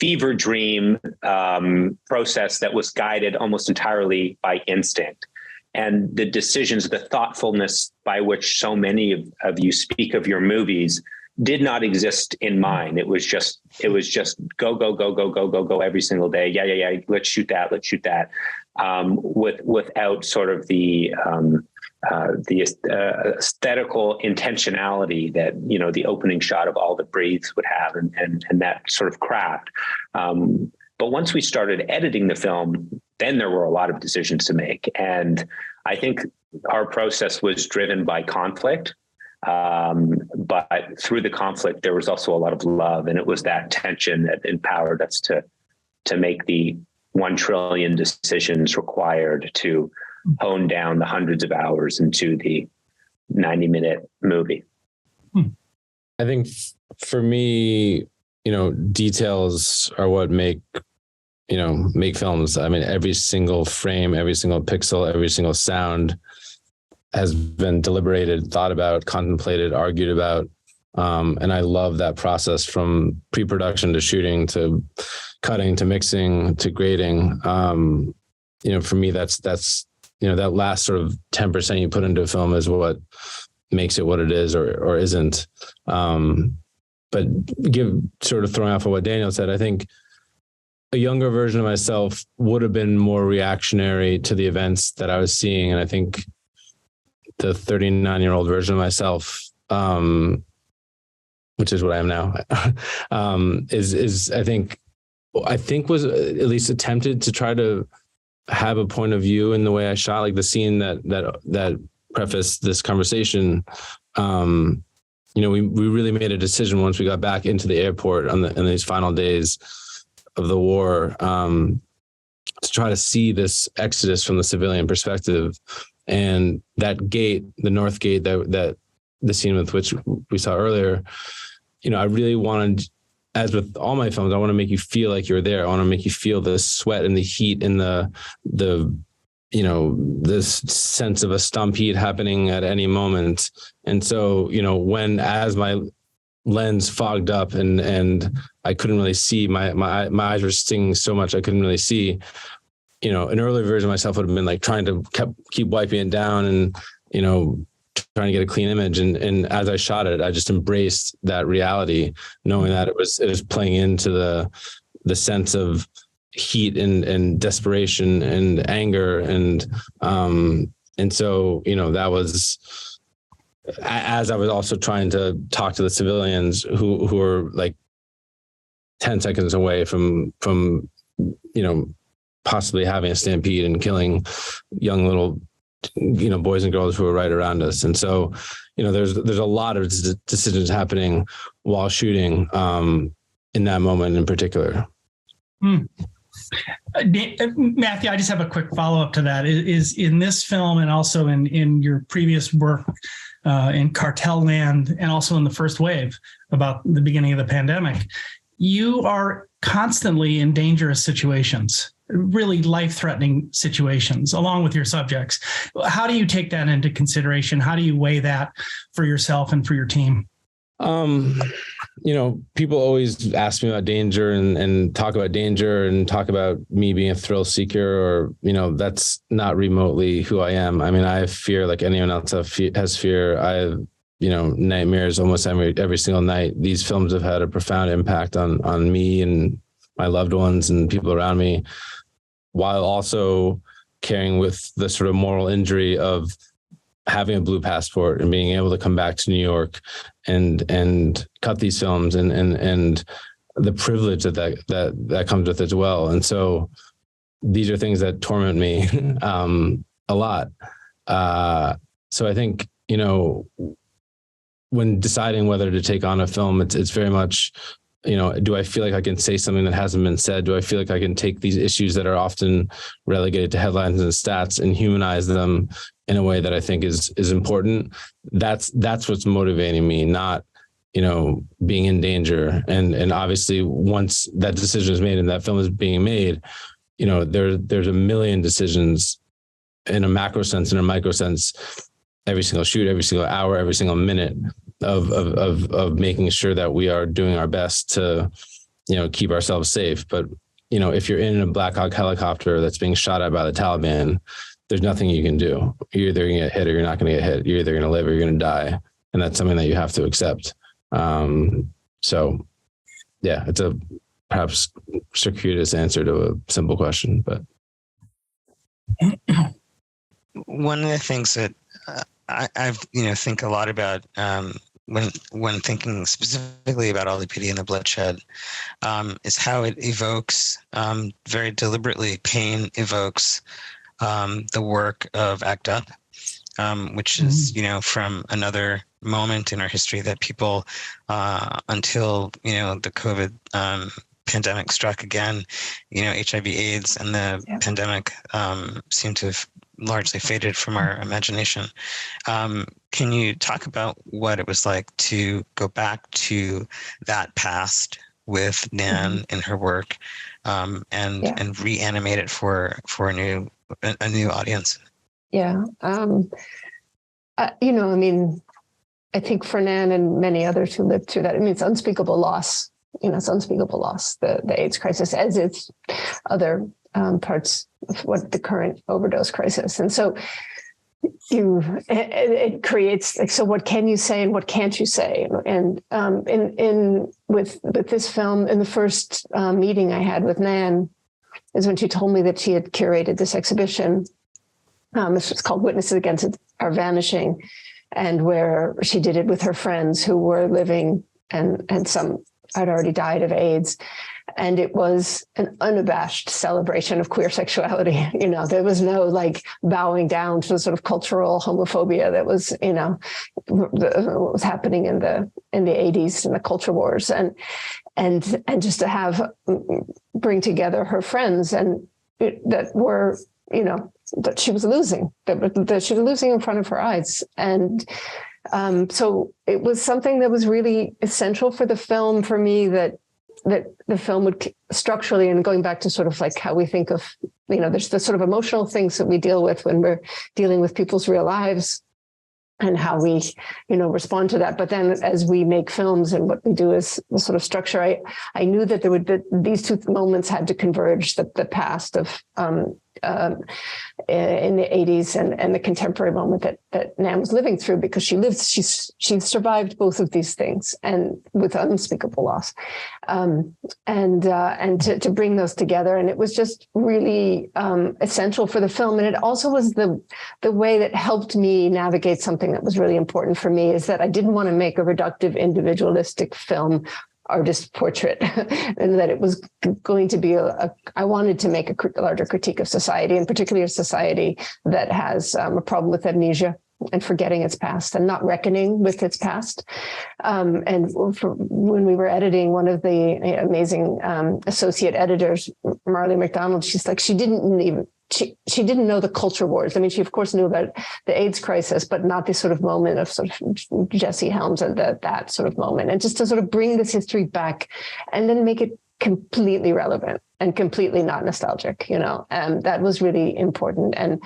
fever dream process that was guided almost entirely by instinct. And the decisions, the thoughtfulness by which so many of you speak of your movies did not exist in mine. It was just go every single day. Yeah. Let's shoot that. Without sort of the aesthetical intentionality that, you know, the opening shot of All That Breathes would have, and that sort of craft. But once we started editing the film, then there were a lot of decisions to make. And I think our process was driven by conflict. But through the conflict, there was also a lot of love. And it was that tension that empowered us to make the 1 trillion decisions required to hone down the hundreds of hours into the 90-minute movie. I think for me, you know, details are what make films. I mean, every single frame, every single pixel, every single sound has been deliberated, thought about, contemplated, argued about. And I love that process from pre-production to shooting to cutting to mixing to grading. You know, for me, that's you know, that last sort of 10% you put into a film is what makes it what it is or isn't. But sort of throwing off of what Daniel said, I think a younger version of myself would have been more reactionary to the events that I was seeing. And I think the 39-year-old version of myself, which is what I am now, is I think was at least attempted to try to have a point of view in the way I shot, like the scene that prefaced this conversation. You know, we really made a decision once we got back into the airport in these final days of the war, to try to see this exodus from the civilian perspective. And that gate, the North Gate, that the scene with which we saw earlier, you know, I really wanted, as with all my films, I want to make you feel like you're there. I want to make you feel the sweat and the heat and the you know, this sense of a stampede happening at any moment. And so, you know, as my lens fogged up and I couldn't really see, my eyes were stinging so much I couldn't really see, you know, an earlier version of myself would have been like trying to keep wiping it down and, you know, trying to get a clean image. And as I shot it, I just embraced that reality, knowing that it was playing into the sense of heat and desperation and anger. And so, you know, that was, as I was also trying to talk to the civilians who were like 10 seconds away from, you know, possibly having a stampede and killing young little, you know, boys and girls who were right around us. And so, you know, there's a lot of decisions happening while shooting in that moment in particular. Matthew, I just have a quick follow-up to that. Is in this film and also in your previous work in Cartel Land and also in the First Wave about the beginning of the pandemic, you are constantly in dangerous situations, really life-threatening situations, along with your subjects. How do you take that into consideration? How do you weigh that for yourself and for your team? You know, people always ask me about danger and talk about danger and talk about me being a thrill seeker, or, you know, that's not remotely who I am. I mean, I have fear like anyone else has fear. I have, you know, nightmares almost every single night. These films have had a profound impact on me and my loved ones and people around me, while also carrying with the sort of moral injury of having a blue passport and being able to come back to New York and cut these films and the privilege that comes with it as well. And so these are things that torment me a lot. So I think, you know, when deciding whether to take on a film, it's very much do I feel like I can say something that hasn't been said? Do I feel like I can take these issues that are often relegated to headlines and stats and humanize them in a way that I think is important? That's what's motivating me, not, being in danger. And obviously once that decision is made and that film is being made, there's a million decisions in a macro sense and a micro sense, every single shoot, every single hour, every single minute of making sure that we are doing our best to, keep ourselves safe. But, if you're in a Black Hawk helicopter that's being shot at by the Taliban, there's nothing you can do. You're either going to get hit or you're not going to get hit. You're either going to live or you're going to die. And that's something that you have to accept. So yeah, it's a perhaps circuitous answer to a simple question, but. One of the things that I've think a lot about when thinking specifically about LAPD and the bloodshed is how it evokes, very deliberately, pain evokes the work of ACT UP, which is from another moment in our history that people until the COVID pandemic struck again, HIV/AIDS and the pandemic seem to have largely faded from our imagination. Can you talk about what it was like to go back to that past with Nan in her work, and reanimate it for a new audience? Yeah. I think for Nan and many others who lived through that, it's unspeakable loss. It's unspeakable loss, the AIDS crisis, as it's other parts of what the current overdose crisis. And so it creates so what can you say and what can't you say? And with this film, in the first meeting I had with Nan is when she told me that she had curated this exhibition. It's called Witnesses Against Our Vanishing, and where she did it with her friends who were living and some had already died of AIDS. And it was an unabashed celebration of queer sexuality. There was no bowing down to the sort of cultural homophobia that was, what was happening in the 80s and the culture wars, and just to bring together her friends and that were, that she was losing, that she was losing in front of her eyes. And so it was something that was really essential for the film for me, that the film would structurally, and going back to sort of how we think of, there's the sort of emotional things that we deal with when we're dealing with people's real lives and how we, respond to that. But then as we make films and what we do is the sort of structure, I knew that these two moments had to converge, the past of in the 80s and the contemporary moment that Nan was living through, because she survived both of these things and with unspeakable loss, and to bring those together. And it was just really essential for the film. And it also was the way that helped me navigate something that was really important for me, is that I didn't want to make a reductive, individualistic film artist portrait, and that it was going to be I wanted to make a larger critique of society, and particularly a society that has a problem with amnesia and forgetting its past and not reckoning with its past. And when we were editing, one of the amazing associate editors, Marley McDonald, she's like, she didn't know the culture wars. I mean, she of course knew about the AIDS crisis, but not this sort of moment of sort of Jesse Helms and that sort of moment. And just to sort of bring this history back and then make it completely relevant and completely not nostalgic, and that was really important. And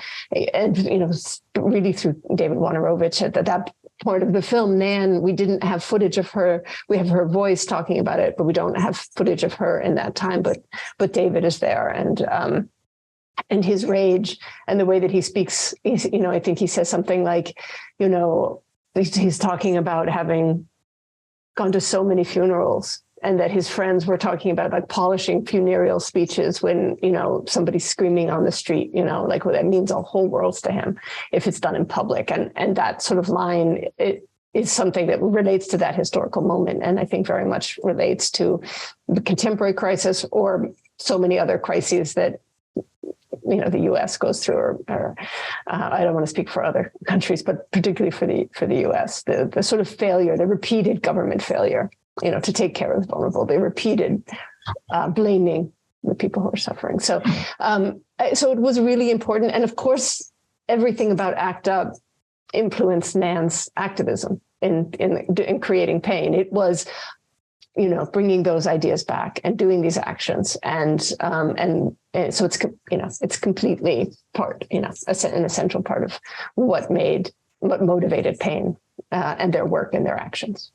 really through David Wojnarowicz at that part of the film, Nan, we didn't have footage of her. We have her voice talking about it, but we don't have footage of her in that time. But David is there, and his rage and the way that he speaks, I think he says something like, he's talking about having gone to so many funerals, and that his friends were talking about polishing funereal speeches when, somebody's screaming on the street, that means a whole world to him if it's done in public. And that sort of line, it is something that relates to that historical moment. And I think very much relates to the contemporary crisis or so many other crises that, the U.S. goes through, or I don't want to speak for other countries, but particularly for the U.S., the sort of failure, the repeated government failure to take care of the vulnerable. They repeated blaming the people who are suffering. So it was really important. And of course, everything about ACT UP influenced Nan's activism in creating pain. It was, bringing those ideas back and doing these actions. And so it's completely an essential part of what motivated pain and their work and their actions.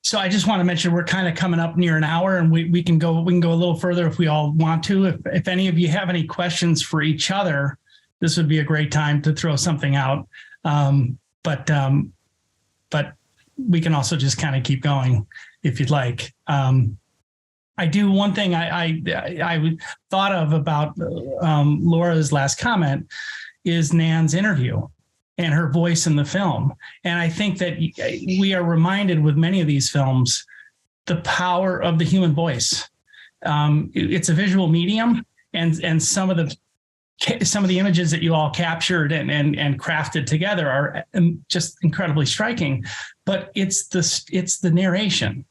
So I just want to mention we're kind of coming up near an hour, and we can go a little further if we all want to. If any of you have any questions for each other, this would be a great time to throw something out. But we can also just kind of keep going if you'd like. I do one thing I thought of about Laura's last comment is Nan's interview and her voice in the film. And I think that we are reminded with many of these films, the power of the human voice. It's a visual medium, and some of the images that you all captured and crafted together are just incredibly striking, but it's the narration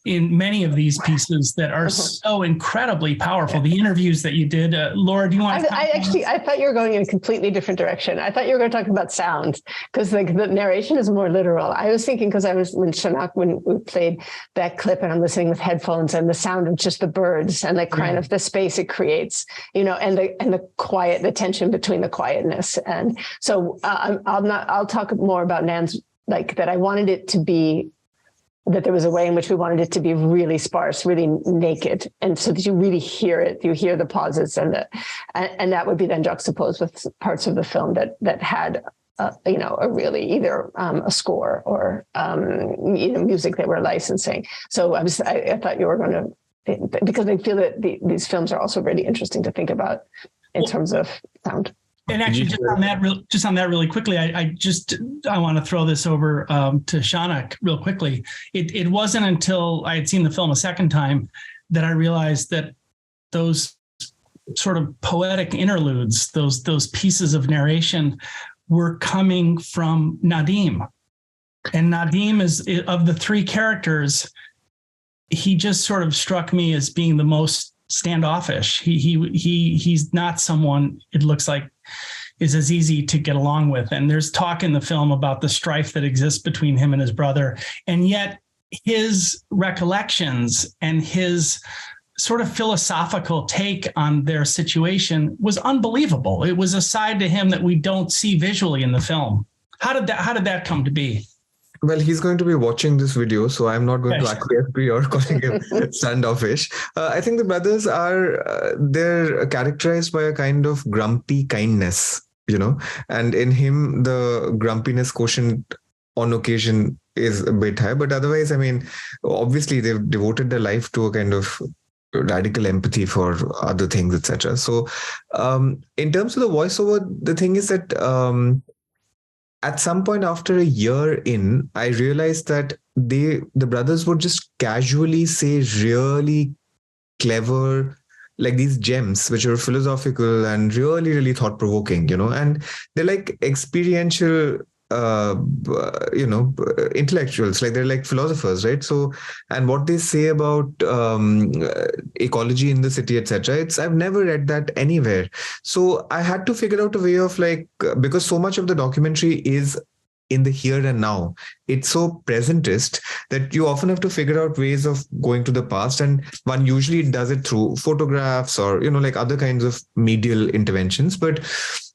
in many of these pieces that are so incredibly powerful. The interviews that you did, Laura, do you want to? I thought you were going in a completely different direction. I thought you were going to talk about sound, because the narration is more literal. I was thinking, because when we played that clip and I'm listening with headphones, and the sound of just the birds and the kind of the space it creates, and the quiet, the tension between the quietness. And so I'll talk more about Nan's, that I wanted it to be, that there was a way in which we wanted it to be really sparse, really naked. And so that you really hear it, you hear the pauses, and that would be then juxtaposed with parts of the film that had, a really either a score or, music that we're licensing. So I thought you were going to, because I feel that these films are also really interesting to think about in terms of sound. And actually, just on that really quickly, I want to throw this over to Shauna real quickly. It wasn't until I had seen the film a second time that I realized that those sort of poetic interludes, those pieces of narration, were coming from Nadim. And Nadim is, of the three characters, he just sort of struck me as being the most standoffish. He's not someone, it looks like, is as easy to get along with. And there's talk in the film about the strife that exists between him and his brother. And yet his recollections and his sort of philosophical take on their situation was unbelievable. It was a side to him that we don't see visually in the film. How did that come to be? Well, he's going to be watching this video, so I'm not going to acquiesce to your calling him standoffish. I think the brothers they're characterized by a kind of grumpy kindness, and in him, the grumpiness quotient on occasion is a bit high. But otherwise, obviously they've devoted their life to a kind of radical empathy for other things, etc. So in terms of the voiceover, the thing is that at some point after a year in, I realized that the brothers would just casually say really clever, like these gems, which are philosophical and really, really thought-provoking, and they're like experiential, intellectuals, like they're like philosophers, right? So, and what they say about ecology in the city, etc. I've never read that anywhere. So I had to figure out a way of because so much of the documentary is in the here and now, it's so presentist that you often have to figure out ways of going to the past, and one usually does it through photographs or other kinds of medial interventions. But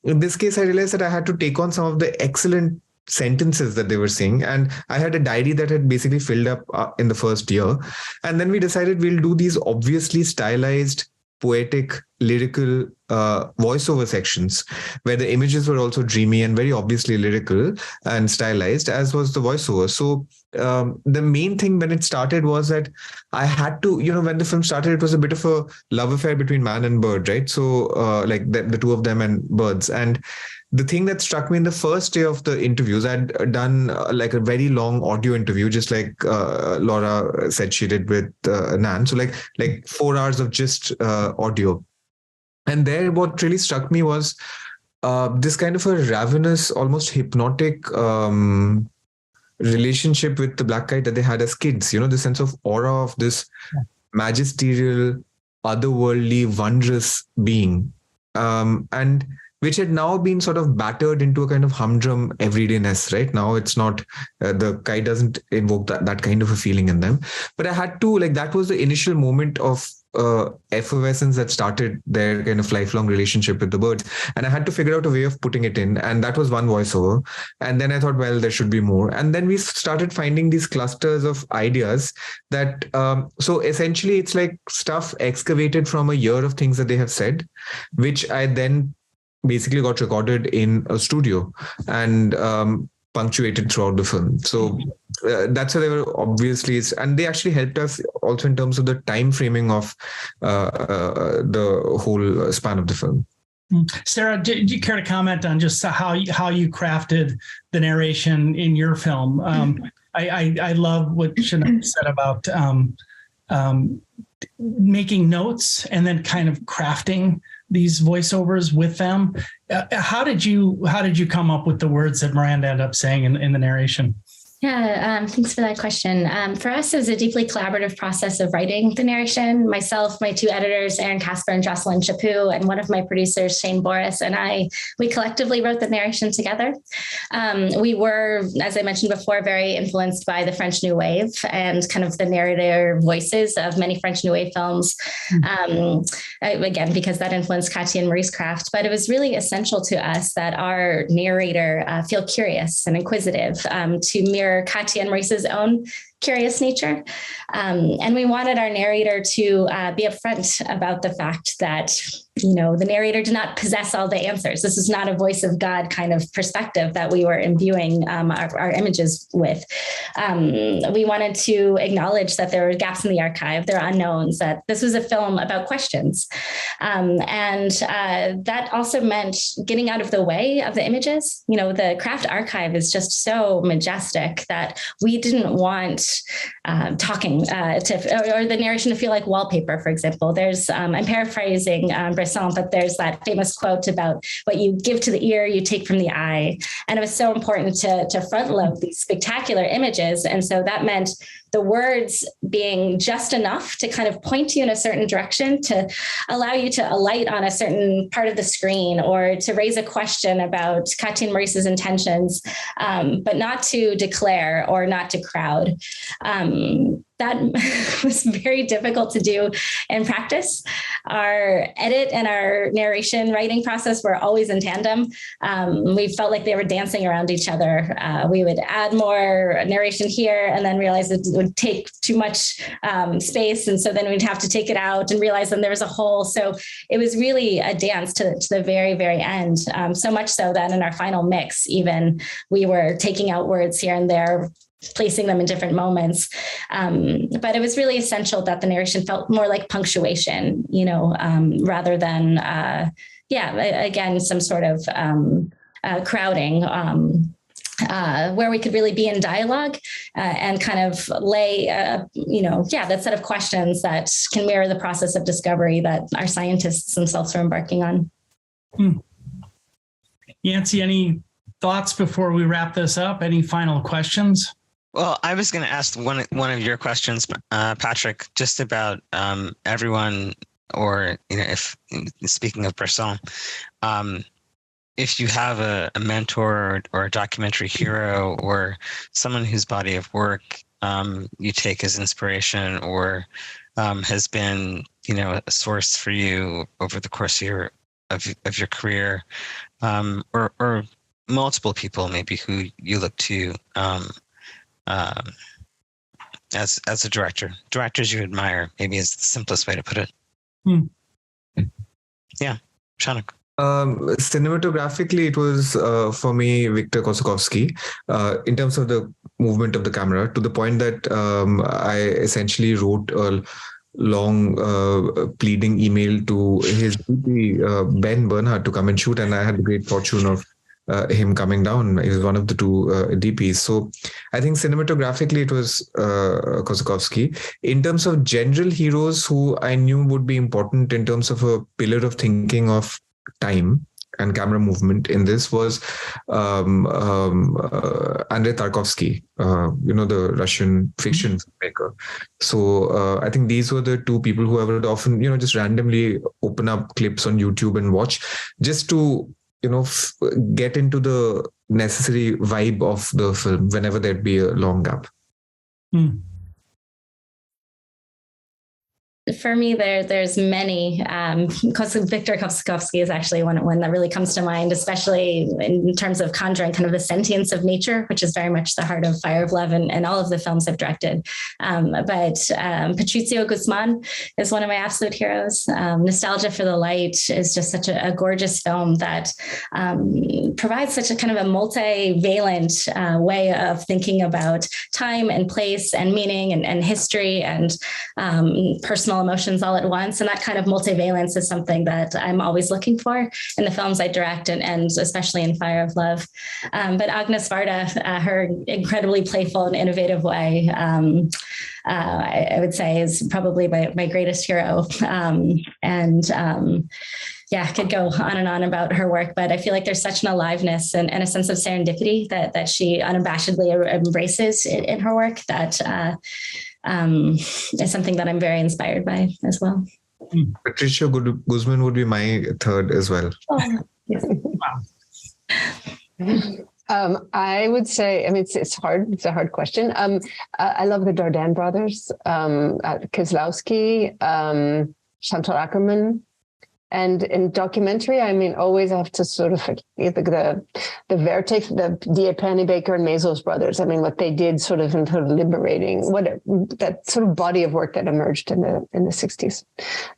in this case, I realized that I had to take on some of the excellent sentences that they were saying, and I had a diary that had basically filled up in the first year. And then we decided we'll do these obviously stylized, poetic, lyrical voiceover sections where the images were also dreamy and very obviously lyrical and stylized, as was the voiceover. So the main thing when it started was that I had to, when the film started, it was a bit of a love affair between man and bird, right? So the two of them and birds. And the thing that struck me in the first day of the interviews, I'd done a very long audio interview, just like Laura said she did with Nan. So like 4 hours of just audio. And there, what really struck me was this kind of a ravenous, almost hypnotic relationship with the black kite that they had as kids, the sense of aura of this magisterial, otherworldly, wondrous being, and which had now been sort of battered into a kind of humdrum everydayness, right? Now it's not, the kite doesn't invoke that kind of a feeling in them. But I had to, that was the initial moment of effervescence that started their kind of lifelong relationship with the birds. And I had to figure out a way of putting it in. And that was one voiceover. And then I thought, well, there should be more. And then we started finding these clusters of ideas that, so essentially it's like stuff excavated from a year of things that they have said, which I then basically got recorded in a studio and punctuated throughout the film. So that's how they were obviously, and they actually helped us also in terms of the time framing of the whole span of the film. Sarah, do you care to comment on just how you crafted the narration in your film? I love what Shana said about making notes and then kind of crafting these voiceovers with them. How did you come up with the words that Miranda ended up saying in the narration? Yeah, thanks for that question. For us, it was a deeply collaborative process of writing the narration. Myself, my two editors, Aaron Casper and Jocelyn Chaput, and one of my producers, Shane Boris, and we collectively wrote the narration together. We were, as I mentioned before, very influenced by the French New Wave and kind of the narrator voices of many French New Wave films. Again, because that influenced Katya and Marie's craft. But it was really essential to us that our narrator feel curious and inquisitive to mirror Katya and Maurice's own curious nature. And we wanted our narrator to be upfront about the fact that, the narrator did not possess all the answers. This is not a voice of God kind of perspective that we were imbuing our images with. We wanted to acknowledge that there were gaps in the archive, there are unknowns, that this was a film about questions. And that also meant getting out of the way of the images. The craft archive is just so majestic that we didn't want talking or the narration to feel like wallpaper, for example. There's, I'm paraphrasing Bresson, but there's that famous quote about what you give to the ear, you take from the eye. And it was so important to front load these spectacular images. And so that meant the words being just enough to kind of point you in a certain direction, to allow you to alight on a certain part of the screen or to raise a question about Katya and Maurice's intentions, but not to declare or not to crowd. That was very difficult to do in practice. Our edit and our narration writing process were always in tandem. We felt like they were dancing around each other. We would add more narration here and then realize it would take too much space. And so then we'd have to take it out and realize then there was a hole. So it was really a dance to the very, very end. So much so that in our final mix, even we were taking out words here and there, placing them in different moments. But it was really essential that the narration felt more like punctuation, rather than, again, some sort of crowding, where we could really be in dialogue and kind of lay, that set of questions that can mirror the process of discovery that our scientists themselves are embarking on. Yancey, any thoughts before we wrap this up? Any final questions? Well, I was going to ask one of your questions, Patrick, just about everyone, or if speaking of Bresson, if you have a mentor or a documentary hero or someone whose body of work you take as inspiration or has been a source for you over the course of your career, or multiple people maybe who you look to. As a directors you admire, maybe is the simplest way to put it. Yeah, Shanak. Cinematographically, it was for me Victor Kosakovsky in terms of the movement of the camera, to the point that I essentially wrote a long pleading email to his DP, Ben Bernhardt, to come and shoot, and I had the great fortune of him coming down. He was one of the two DPs. So I think cinematographically it was Kosakovsky. In terms of general heroes who I knew would be important in terms of a pillar of thinking of time, and camera movement in this was Andrei Tarkovsky, the Russian fiction filmmaker. So I think these were the two people who I would often, just randomly open up clips on YouTube and watch, just to get into the necessary vibe of the film whenever there'd be a long gap. For me, there's many. Because Victor Kostovsky is actually one that really comes to mind, especially in terms of conjuring kind of the sentience of nature, which is very much the heart of Fire of Love and all of the films I've directed. But Patricio Guzman is one of my absolute heroes. Nostalgia for the Light is just such a gorgeous film that provides such a kind of a multivalent way of thinking about time and place and meaning and history and personal emotions all at once. And that kind of multivalence is something that I'm always looking for in the films I direct and especially in Fire of Love. But Agnes Varda, her incredibly playful and innovative way, I would say is probably my greatest hero. Yeah, could go on and on about her work, but I feel like there's such an aliveness and a sense of serendipity that she unabashedly embraces in her work that is something that I'm very inspired by as well. Patricia Guzman would be my third as well. Oh, yes. Wow. I would say, it's hard. It's a hard question. I love the Dardenne brothers, Kieslowski, Chantal Ackerman. And in documentary, always have to sort of the Vertex, the D.A. Pennebaker and Maisels brothers. What they did sort of liberating, that sort of body of work that emerged in the 60s.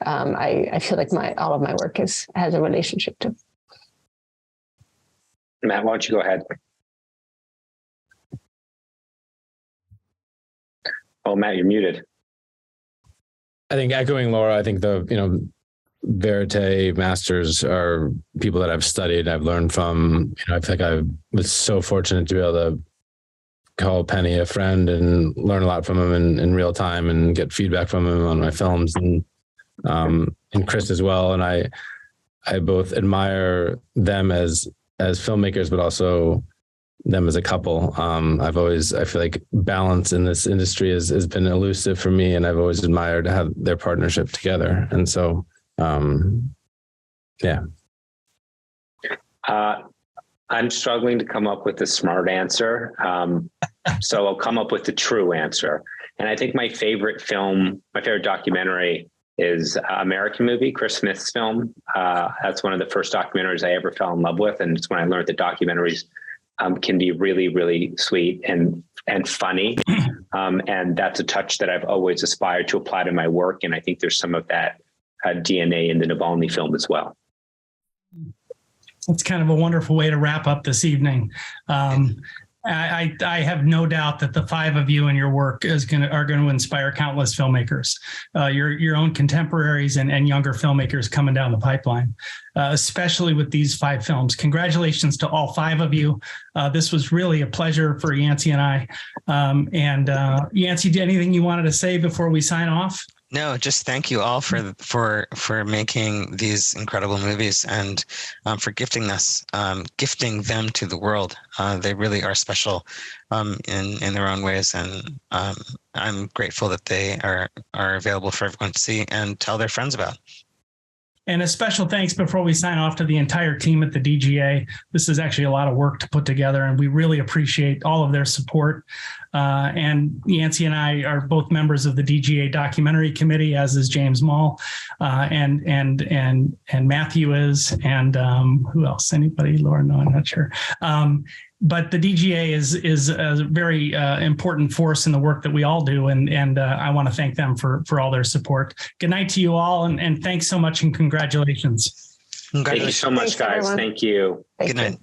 I feel like all of my work has a relationship to. Matt, why don't you go ahead? Oh, Matt, you're muted. I think echoing Laura, I think Verite masters are people that I've studied, I've learned from. I feel like I was so fortunate to be able to call Penny a friend and learn a lot from him in real time and get feedback from him on my films, and Chris as well. And I both admire them as filmmakers, but also them as a couple. I feel like balance in this industry has been elusive for me, and I've always admired to have their partnership together. And so yeah. I'm struggling to come up with a smart answer. So I'll come up with the true answer. And I think my favorite documentary is American Movie, Chris Smith's film. That's one of the first documentaries I ever fell in love with. And it's when I learned that documentaries can be really, really sweet and funny. And that's a touch that I've always aspired to apply to my work. And I think there's some of that DNA in the Navalny film as well. It's kind of a wonderful way to wrap up this evening. I have no doubt that the five of you and your work are going to inspire countless filmmakers, your own contemporaries and younger filmmakers coming down the pipeline, especially with these 5 films. Congratulations to all 5 of you. This was really a pleasure for Yancey and I. Yancey, anything you wanted to say before we sign off? No, just thank you all for making these incredible movies and for gifting them to the world. They really are special in their own ways, and I'm grateful that they are available for everyone to see and tell their friends about. And a special thanks before we sign off to the entire team at the DGA. This is actually a lot of work to put together, and we really appreciate all of their support. And Yancey and I are both members of the DGA documentary committee, as is James Mall, and Matthew is, and who else? Anybody? Laura? No, I'm not sure. But the DGA is a very important force in the work that we all do, and I want to thank them for all their support. Good night to you all, and thanks so much, and congratulations. Thank you so much, guys. Thank you. Good night.